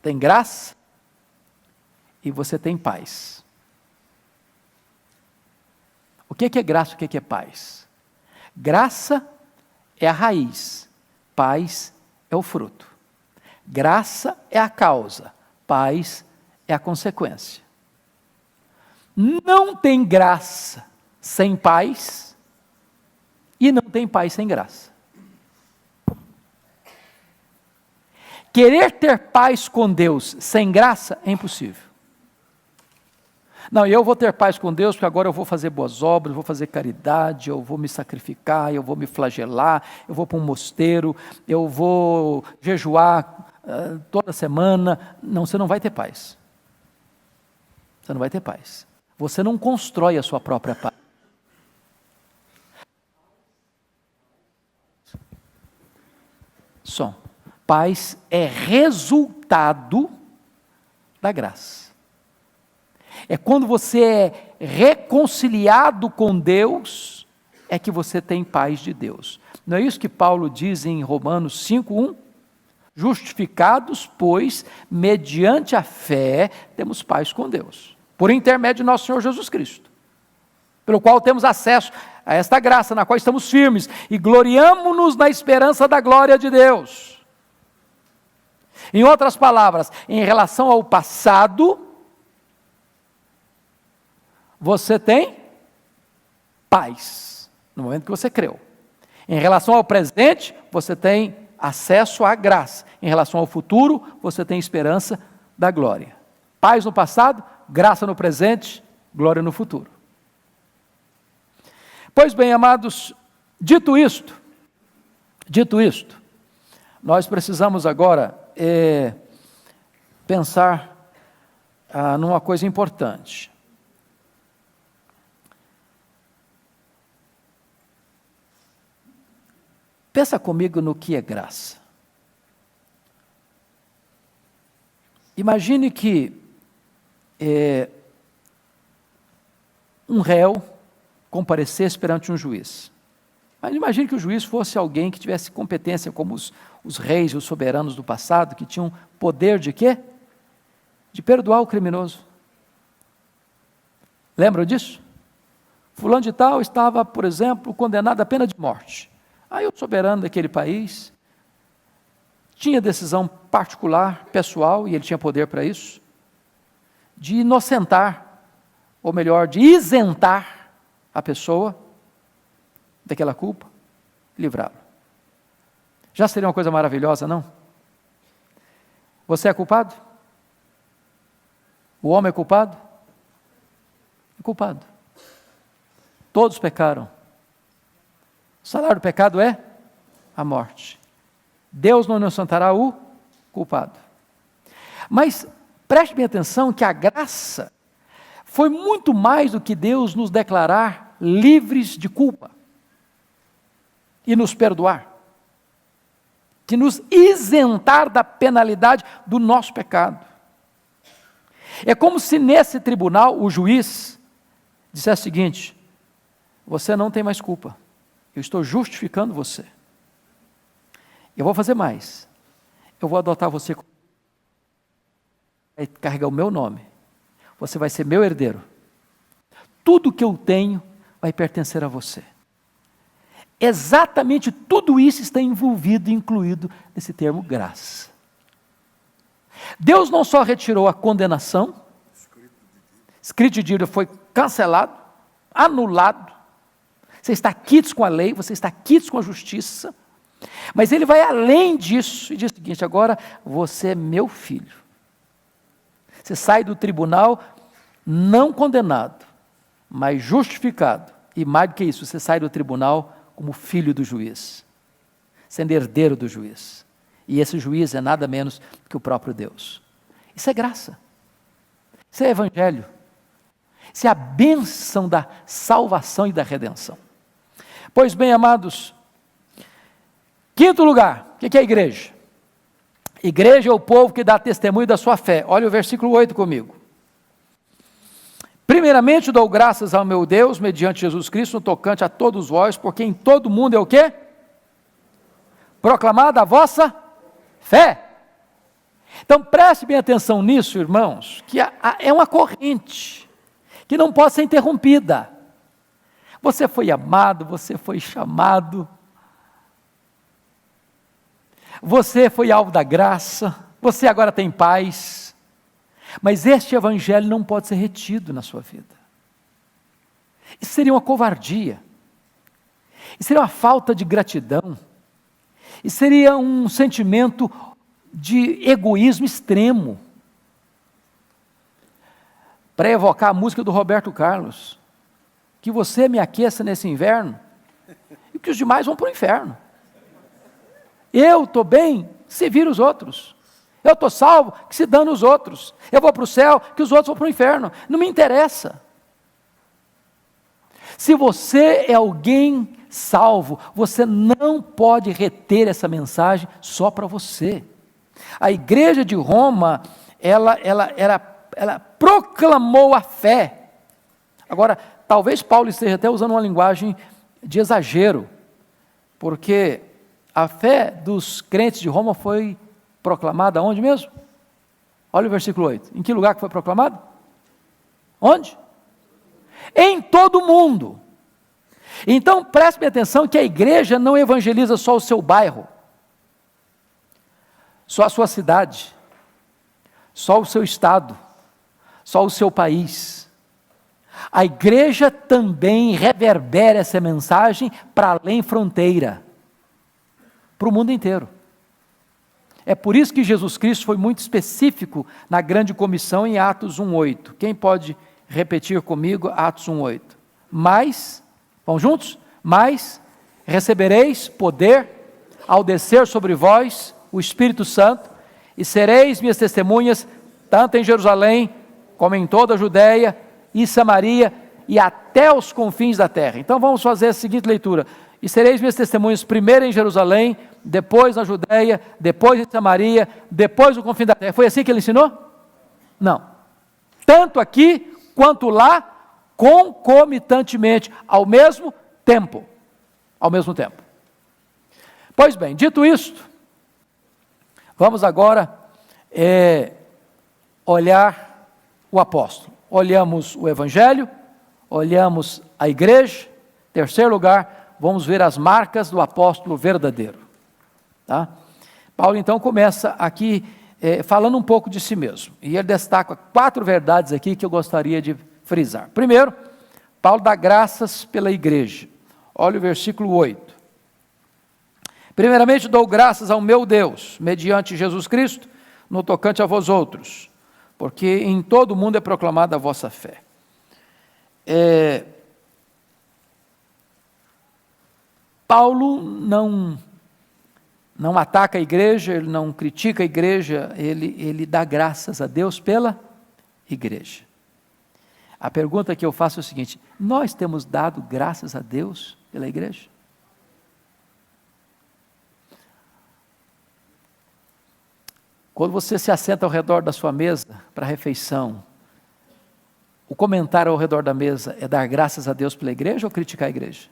tem graça e você tem paz. O que é graça, o que é paz? Graça é a raiz, paz é o fruto. Graça é a causa, paz é a consequência. Não tem graça sem paz e não tem paz sem graça. Querer ter paz com Deus sem graça é impossível. Não, eu vou ter paz com Deus porque agora eu vou fazer boas obras, eu vou fazer caridade, eu vou me sacrificar, eu vou me flagelar, eu vou para um mosteiro, eu vou jejuar toda semana. Não, você não vai ter paz. Você não vai ter paz. Você não constrói a sua própria paz. Som. Paz é resultado da graça. É quando você é reconciliado com Deus, é que você tem paz de Deus. Não é isso que Paulo diz em Romanos 5:1? Justificados, pois, mediante a fé, temos paz com Deus, por intermédio de nosso Senhor Jesus Cristo, pelo qual temos acesso a esta graça, na qual estamos firmes, e gloriamo-nos na esperança da glória de Deus. Em outras palavras, em relação ao passado, você tem paz, no momento que você creu. Em relação ao presente, você tem acesso à graça. Em relação ao futuro, você tem esperança da glória. Paz no passado, graça no presente, glória no futuro. Pois bem, amados, dito isto, nós precisamos agora pensar numa coisa importante. Pensa comigo no que é graça. Imagine que um réu comparecesse perante um juiz. Mas imagine que o juiz fosse alguém que tivesse competência, como os reis e os soberanos do passado, que tinham poder de quê? De perdoar o criminoso. Lembram disso? Fulano de tal estava, por exemplo, condenado à pena de morte. Aí o soberano daquele país tinha decisão particular, pessoal, e ele tinha poder para isso, de inocentar, ou melhor, de isentar a pessoa daquela culpa, livrá-lo. Já seria uma coisa maravilhosa, não? Você é culpado? O homem é culpado? É culpado. Todos pecaram. O salário do pecado é a morte. Deus não inocentará o culpado. Mas preste bem atenção que a graça foi muito mais do que Deus nos declarar livres de culpa e nos perdoar, que nos isentar da penalidade do nosso pecado. É como se nesse tribunal o juiz dissesse o seguinte: você não tem mais culpa, eu estou justificando você. Eu vou fazer mais, eu vou adotar você, vai carregar o meu nome, você vai ser meu herdeiro. Tudo que eu tenho vai pertencer a você. Exatamente tudo isso está envolvido e incluído nesse termo graça. Deus não só retirou a condenação, escrito de dívida foi cancelado, anulado, você está quites com a lei, você está quites com a justiça, mas Ele vai além disso e diz o seguinte: agora você é meu filho. Você sai do tribunal não condenado, mas justificado, e mais do que isso, você sai do tribunal como filho do juiz, sendo herdeiro do juiz, e esse juiz é nada menos que o próprio Deus. Isso é graça, isso é evangelho, isso é a bênção da salvação e da redenção. Pois bem, amados, quinto lugar, o que é a igreja? Igreja é o povo que dá testemunho da sua fé. Olha o versículo 8 comigo. Primeiramente dou graças ao meu Deus, mediante Jesus Cristo, no tocante a todos vós, porque em todo mundo é o quê? Proclamada a vossa fé. Então preste bem atenção nisso, irmãos, que é uma corrente, que não pode ser interrompida. Você foi amado, você foi chamado, você foi alvo da graça, você agora tem paz, mas este evangelho não pode ser retido na sua vida. Isso seria uma covardia, isso seria uma falta de gratidão, isso seria um sentimento de egoísmo extremo. Para evocar a música do Roberto Carlos, que você me aqueça nesse inverno, e que os demais vão para o inferno. Eu estou bem, se vira os outros. Eu estou salvo, que se dane os outros. Eu vou para o céu, que os outros vão para o inferno. Não me interessa. Se você é alguém salvo, você não pode reter essa mensagem só para você. A igreja de Roma, ela proclamou a fé. Agora, talvez Paulo esteja até usando uma linguagem de exagero, porque a fé dos crentes de Roma foi proclamada onde mesmo? Olha o versículo 8. Em que lugar que foi proclamado? Onde? Em todo o mundo. Então preste atenção que a igreja não evangeliza só o seu bairro, só a sua cidade, só o seu estado, só o seu país. A igreja também reverbera essa mensagem para além fronteira, para o mundo inteiro. É por isso que Jesus Cristo foi muito específico na grande comissão em Atos 1:8. Quem pode repetir comigo Atos 1:8? Mas, vamos juntos? Mas recebereis poder ao descer sobre vós o Espírito Santo, e sereis minhas testemunhas, tanto em Jerusalém, como em toda a Judéia e Samaria, e até os confins da terra. Então vamos fazer a seguinte leitura: e sereis minhas testemunhas primeiro em Jerusalém, depois na Judéia, depois em Samaria, depois no confim da terra. Foi assim que ele ensinou? Não. Tanto aqui quanto lá, concomitantemente, ao mesmo tempo. Ao mesmo tempo. Pois bem, dito isto, vamos agora olhar o apóstolo. Olhamos o evangelho, olhamos a igreja. Terceiro lugar, vamos ver as marcas do apóstolo verdadeiro. Tá? Paulo então começa aqui falando um pouco de si mesmo, e ele destaca 4 verdades aqui que eu gostaria de frisar. Primeiro, Paulo dá graças pela igreja. Olha o versículo 8. Primeiramente dou graças ao meu Deus, mediante Jesus Cristo, no tocante a vós outros, porque em todo o mundo é proclamada a vossa fé. Paulo não ataca a igreja, ele não critica a igreja, ele dá graças a Deus pela igreja. A pergunta que eu faço é o seguinte: nós temos dado graças a Deus pela igreja? Quando você se assenta ao redor da sua mesa para a refeição, o comentário ao redor da mesa é dar graças a Deus pela igreja ou criticar a igreja?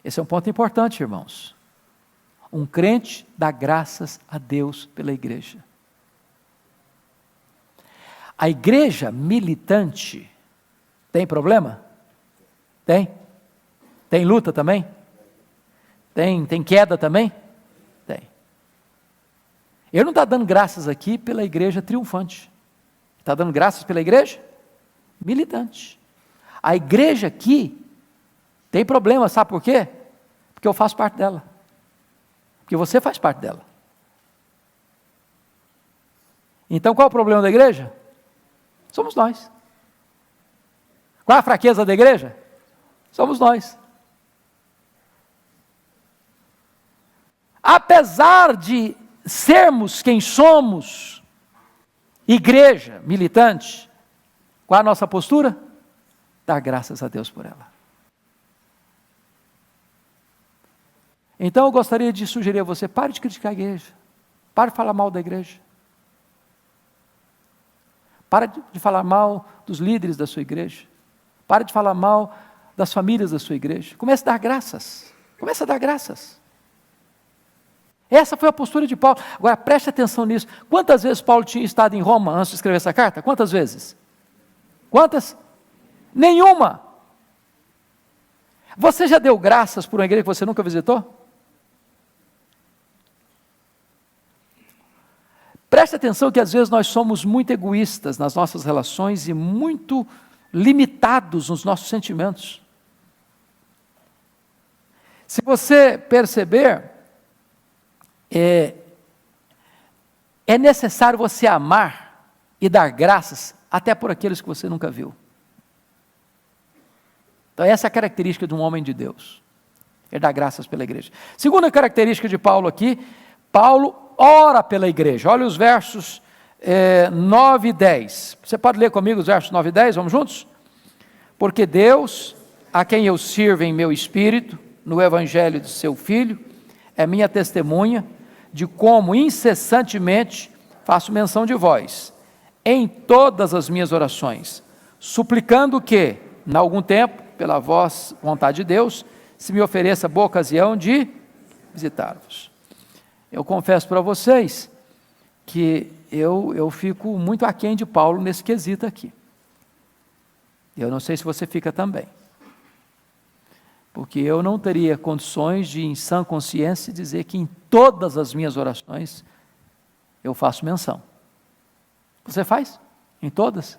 Esse é um ponto importante, irmãos. Um crente dá graças a Deus pela igreja. A igreja militante tem problema? Tem. Tem luta também? Tem queda também? Tem. Ele não está dando graças aqui pela igreja triunfante. Está dando graças pela igreja militante. A igreja aqui tem problema, sabe por quê? Porque eu faço parte dela. Porque você faz parte dela. Então qual é o problema da igreja? Somos nós. Qual é a fraqueza da igreja? Somos nós. Apesar de sermos quem somos, igreja militante, qual é a nossa postura? Dar graças a Deus por ela. Então eu gostaria de sugerir a você, pare de criticar a igreja, pare de falar mal da igreja, pare de falar mal dos líderes da sua igreja, pare de falar mal das famílias da sua igreja, comece a dar graças, comece a dar graças. Essa foi a postura de Paulo. Agora preste atenção nisso, quantas vezes Paulo tinha estado em Roma antes de escrever essa carta? Quantas vezes? Quantas? Nenhuma. Você já deu graças por uma igreja que você nunca visitou? Preste atenção que às vezes nós somos muito egoístas nas nossas relações e muito limitados nos nossos sentimentos. Se você perceber, é necessário você amar e dar graças até por aqueles que você nunca viu. Então essa é a característica de um homem de Deus. Ele dá graças pela igreja. Segunda característica de Paulo aqui, Paulo ora pela igreja. Olha os versos 9 e 10. Você pode ler comigo os versos 9 e 10, vamos juntos? Porque Deus, a quem eu sirvo em meu espírito, no evangelho de seu Filho, é minha testemunha de como incessantemente faço menção de vós, em todas as minhas orações, suplicando que, em algum tempo, pela vontade de Deus, se me ofereça boa ocasião de visitar-vos. Eu confesso para vocês que eu fico muito aquém de Paulo nesse quesito aqui. Eu não sei se você fica também. Porque eu não teria condições de, em sã consciência, dizer que em todas as minhas orações eu faço menção. Você faz? Em todas?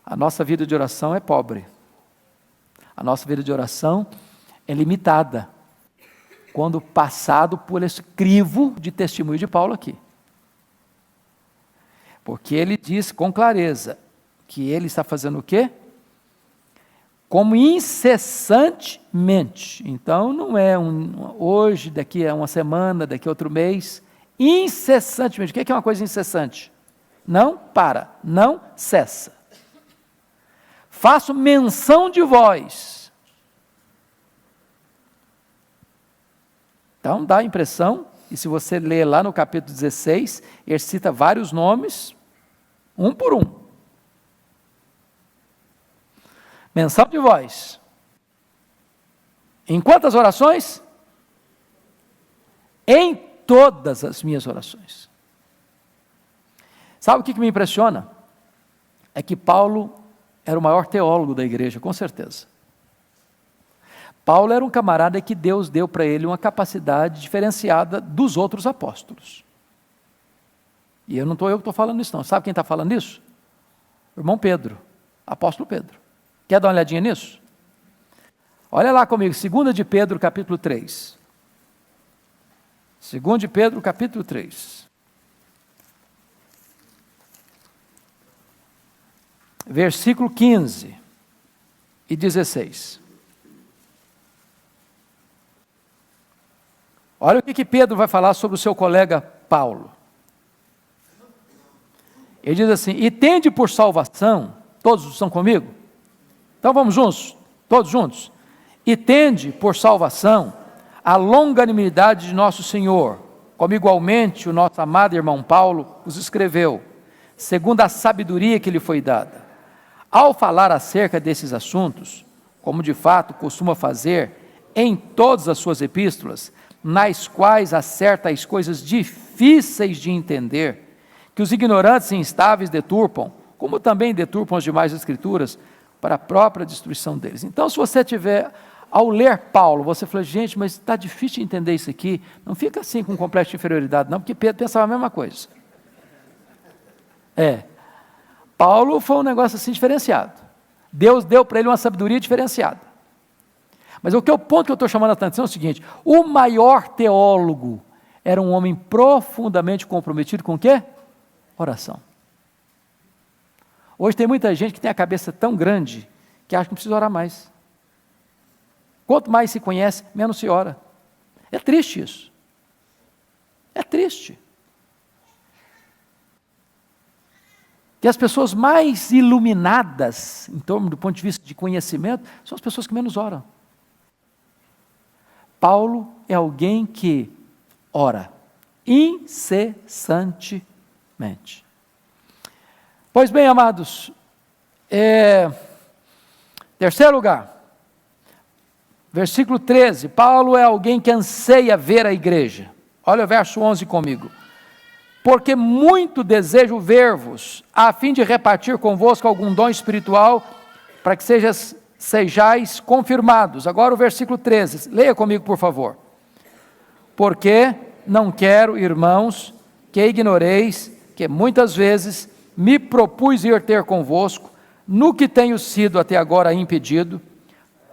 A nossa vida de oração é pobre. A nossa vida de oração é limitada, quando passado por esse crivo de testemunho de Paulo aqui. Porque ele diz com clareza que ele está fazendo o quê? Como incessantemente. Então não é hoje, daqui a uma semana, daqui a outro mês, incessantemente. O que é uma coisa incessante? Não para, não cessa. Faço menção de vós. Então dá a impressão, e se você ler lá no capítulo 16, ele cita vários nomes, um por um. Menção de vós. Em quantas orações? Em todas as minhas orações. Sabe o que me impressiona? É que Paulo era o maior teólogo da igreja, com certeza. Paulo era um camarada que Deus deu para ele uma capacidade diferenciada dos outros apóstolos. E não estou eu que estou falando isso não. Sabe quem está falando isso? O irmão Pedro, apóstolo Pedro. Quer dar uma olhadinha nisso? Olha lá comigo, 2 de Pedro, capítulo 3. 2 de Pedro, capítulo 3. Versículo 15 e 16. Olha o que Pedro vai falar sobre o seu colega Paulo. Ele diz assim: e tende por salvação, todos estão comigo? Então vamos juntos, todos juntos. E tende por salvação a longanimidade de nosso Senhor, como igualmente o nosso amado irmão Paulo os escreveu, segundo a sabedoria que lhe foi dada. Ao falar acerca desses assuntos, como de fato costuma fazer em todas as suas epístolas, nas quais há certas coisas difíceis de entender, que os ignorantes e instáveis deturpam, como também deturpam as demais escrituras, para a própria destruição deles. Então, se você tiver, ao ler Paulo, você fala, gente, mas está difícil de entender isso aqui, não fica assim com complexo de inferioridade, não, porque Pedro pensava a mesma coisa. Paulo foi um negócio assim diferenciado. Deus deu para ele uma sabedoria diferenciada. Mas o ponto que eu estou chamando a atenção é o seguinte: o maior teólogo era um homem profundamente comprometido com o quê? Oração. Hoje tem muita gente que tem a cabeça tão grande que acha que não precisa orar mais. Quanto mais se conhece, menos se ora. É triste isso. É triste. Que as pessoas mais iluminadas, em torno do ponto de vista de conhecimento, são as pessoas que menos oram. Paulo é alguém que ora incessantemente. Pois bem, amados, terceiro lugar, versículo 13, Paulo é alguém que anseia ver a igreja. Olha o verso 11 comigo. Porque muito desejo ver-vos, a fim de repartir convosco algum dom espiritual, para que sejais confirmados. Agora o versículo 13, leia comigo por favor. Porque não quero, irmãos, que ignoreis, que muitas vezes me propus ir ter convosco, no que tenho sido até agora impedido,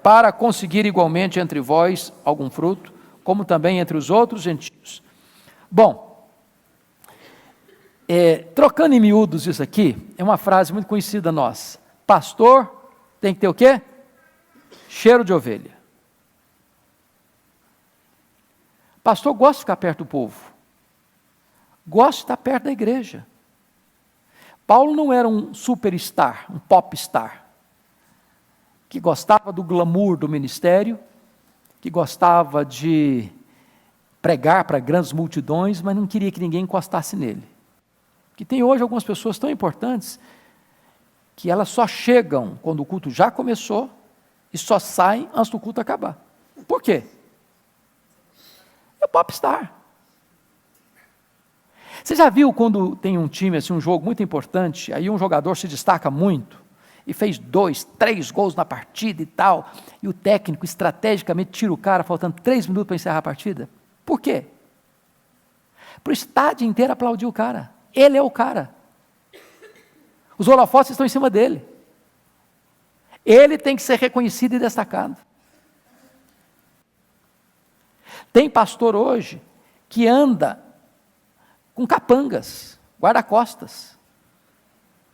para conseguir igualmente entre vós algum fruto, como também entre os outros gentios. Bom, trocando em miúdos isso aqui, é uma frase muito conhecida nossa. Pastor tem que ter o quê? Cheiro de ovelha. Pastor gosta de ficar perto do povo. Gosta de estar perto da igreja. Paulo não era um superstar, um popstar, que gostava do glamour do ministério, que gostava de pregar para grandes multidões, mas não queria que ninguém encostasse nele. Que tem hoje algumas pessoas tão importantes que elas só chegam quando o culto já começou e só saem antes do culto acabar. Por quê? É popstar. Você já viu quando tem um time, assim, um jogo muito importante, aí um jogador se destaca muito, e fez 2, 3 gols na partida e tal, e o técnico estrategicamente tira o cara, faltando 3 minutos para encerrar a partida? Por quê? Para o estádio inteiro aplaudir o cara. Ele é o cara. Os holofotes estão em cima dele. Ele tem que ser reconhecido e destacado. Tem pastor hoje que anda com capangas, guarda-costas.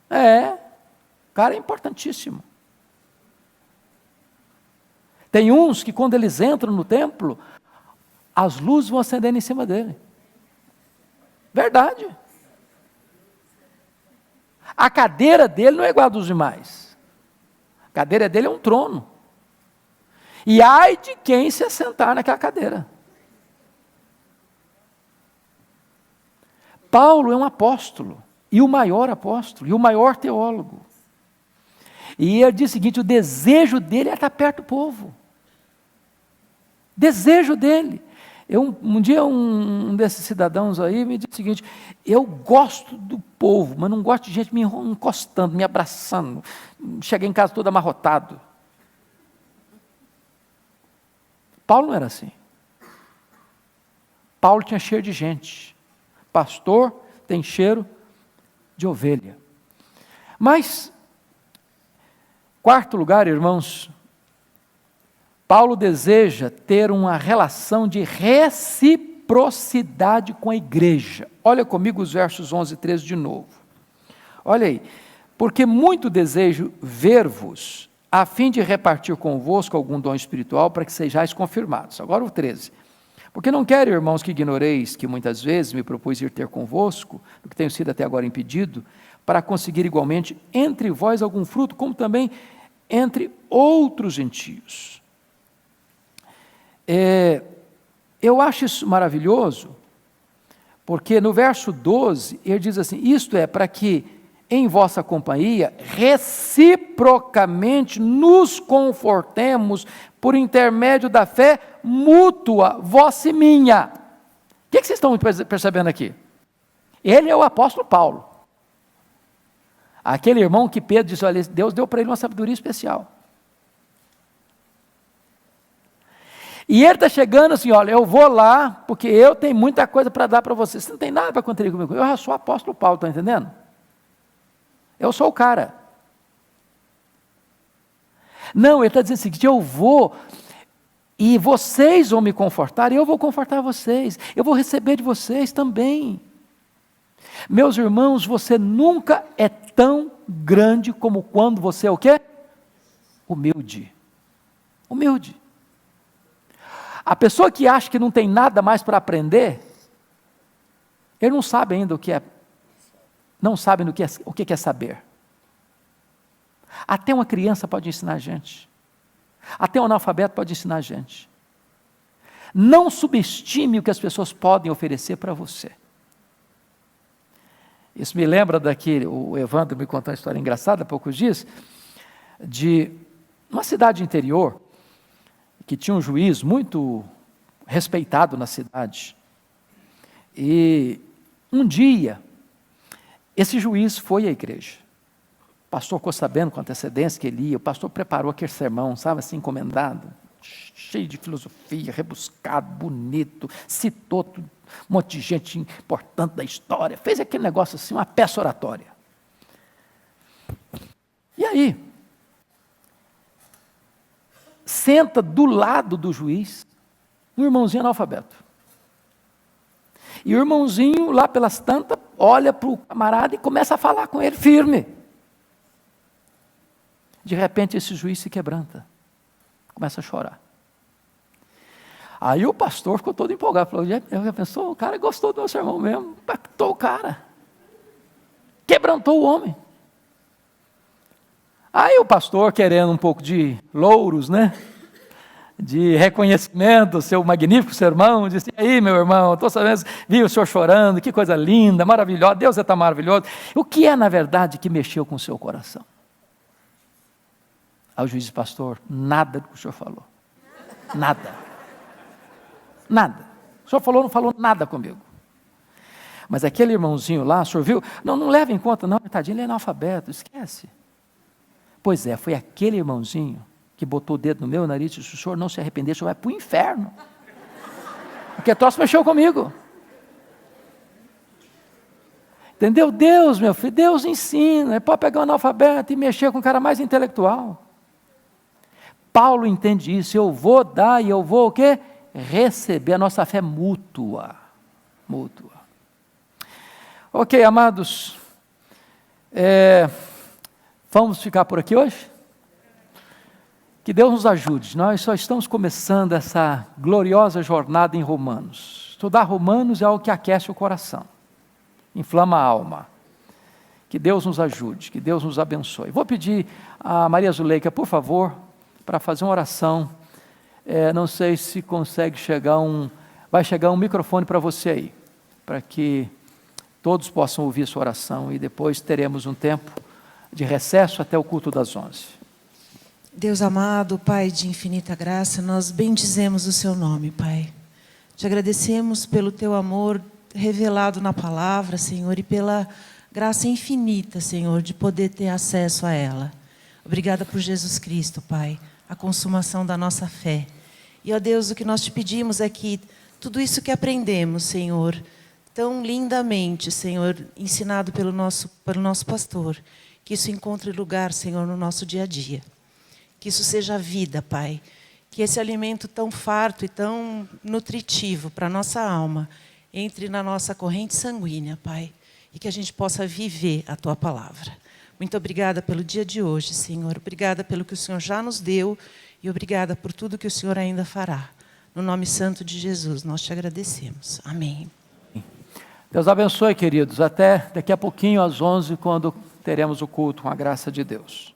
O cara é importantíssimo. Tem uns que quando eles entram no templo, as luzes vão acendendo em cima dele. Verdade. A cadeira dele não é igual a dos demais. A cadeira dele é um trono. E ai de quem se assentar naquela cadeira. Paulo é um apóstolo, e o maior apóstolo, e o maior teólogo. E ele diz o seguinte: o desejo dele é estar perto do povo. Desejo dele. Um dia um desses cidadãos aí me disse o seguinte: eu gosto do povo, mas não gosto de gente me encostando, me abraçando. Cheguei em casa todo amarrotado. Paulo não era assim. Paulo tinha cheiro de gente. Pastor tem cheiro de ovelha. Mas, quarto lugar, irmãos, Paulo deseja ter uma relação de reciprocidade com a igreja. Olha comigo os versos 11 e 13 de novo. Olha aí. Porque muito desejo ver-vos, a fim de repartir convosco algum dom espiritual, para que sejais confirmados. Agora o 13. Porque não quero, irmãos, que ignoreis que muitas vezes me propus ir ter convosco, do que tenho sido até agora impedido, para conseguir igualmente entre vós algum fruto, como também entre outros gentios. Eu acho isso maravilhoso, porque no verso 12, ele diz assim: isto é, para que em vossa companhia, reciprocamente nos confortemos por intermédio da fé mútua, vossa e minha. O que vocês estão percebendo aqui? Ele é o apóstolo Paulo. Aquele irmão que Pedro disse, olha, Deus deu para ele uma sabedoria especial. E ele está chegando assim, olha, eu vou lá, porque eu tenho muita coisa para dar para vocês. Você não tem nada para contribuir comigo. Eu já sou o apóstolo Paulo, está entendendo? Eu sou o cara. Não, ele está dizendo o seguinte, eu vou, e vocês vão me confortar, e eu vou confortar vocês. Eu vou receber de vocês também. Meus irmãos, você nunca é tão grande como quando você é o quê? Humilde. Humilde. A pessoa que acha que não tem nada mais para aprender, ele não sabe ainda o que é, não sabe o que é saber. Até uma criança pode ensinar a gente. Até um analfabeto pode ensinar a gente. Não subestime o que as pessoas podem oferecer para você. Isso me lembra daquele, o Evandro me contou uma história engraçada há poucos dias, de uma cidade interior, que tinha um juiz muito respeitado na cidade. E um dia, esse juiz foi à igreja. O pastor ficou sabendo com antecedência que ele ia, o pastor preparou aquele sermão, sabe assim, encomendado, cheio de filosofia, rebuscado, bonito, citou um monte de gente importante da história, fez aquele negócio assim, uma peça oratória. E aí, senta do lado do juiz um irmãozinho analfabeto. E o irmãozinho, lá pelas tantas, olha para o camarada e começa a falar com ele firme. De repente, esse juiz se quebranta, começa a chorar. Aí o pastor ficou todo empolgado, falou, já pensou, o cara gostou do meu sermão mesmo, impactou o cara, quebrantou o homem. Aí o pastor, querendo um pouco de louros, né, de reconhecimento do seu magnífico sermão, disse, e aí meu irmão, estou sabendo, vi o senhor chorando, que coisa linda, maravilhosa, Deus está maravilhoso. O que é na verdade que mexeu com o seu coração? Aí o juiz disse, pastor, nada do que o senhor falou, nada. Nada. O senhor falou, não falou nada comigo. Mas aquele irmãozinho lá, o senhor viu? Não leva em conta, não, tadinho, ele é analfabeto, esquece. Pois é, foi aquele irmãozinho que botou o dedo no meu nariz e disse, se o senhor não se arrepender, o senhor vai para o inferno. Porque a troço mexeu comigo. Entendeu? Deus, meu filho, Deus ensina. Ele pode pegar um analfabeto e mexer com o cara mais intelectual. Paulo entende isso, eu vou dar e eu vou o quê? Receber, a nossa fé mútua. Mútua. Ok, amados, vamos ficar por aqui hoje? Que Deus nos ajude, nós só estamos começando essa gloriosa jornada em Romanos. Estudar Romanos é algo que aquece o coração, inflama a alma. Que Deus nos ajude, que Deus nos abençoe. Vou pedir a Maria Zuleika, por favor, para fazer uma oração. Não sei se consegue vai chegar um microfone para você aí, para que todos possam ouvir sua oração e depois teremos um tempo de recesso até o culto das 11. Deus amado, Pai de infinita graça, nós bendizemos o seu nome, Pai. Te agradecemos pelo teu amor revelado na palavra, Senhor, e pela graça infinita, Senhor, de poder ter acesso a ela. Obrigada por Jesus Cristo, Pai, a consumação da nossa fé. E, ó Deus, o que nós te pedimos é que tudo isso que aprendemos, Senhor, tão lindamente, Senhor, ensinado pelo nosso pastor, que isso encontre lugar, Senhor, no nosso dia a dia. Que isso seja vida, Pai. Que esse alimento tão farto e tão nutritivo para a nossa alma entre na nossa corrente sanguínea, Pai. E que a gente possa viver a Tua palavra. Muito obrigada pelo dia de hoje, Senhor. Obrigada pelo que o Senhor já nos deu e obrigada por tudo que o Senhor ainda fará. No nome santo de Jesus, nós te agradecemos. Amém. Deus abençoe, queridos. Até daqui a pouquinho, às 11, quando teremos o culto, com a graça de Deus.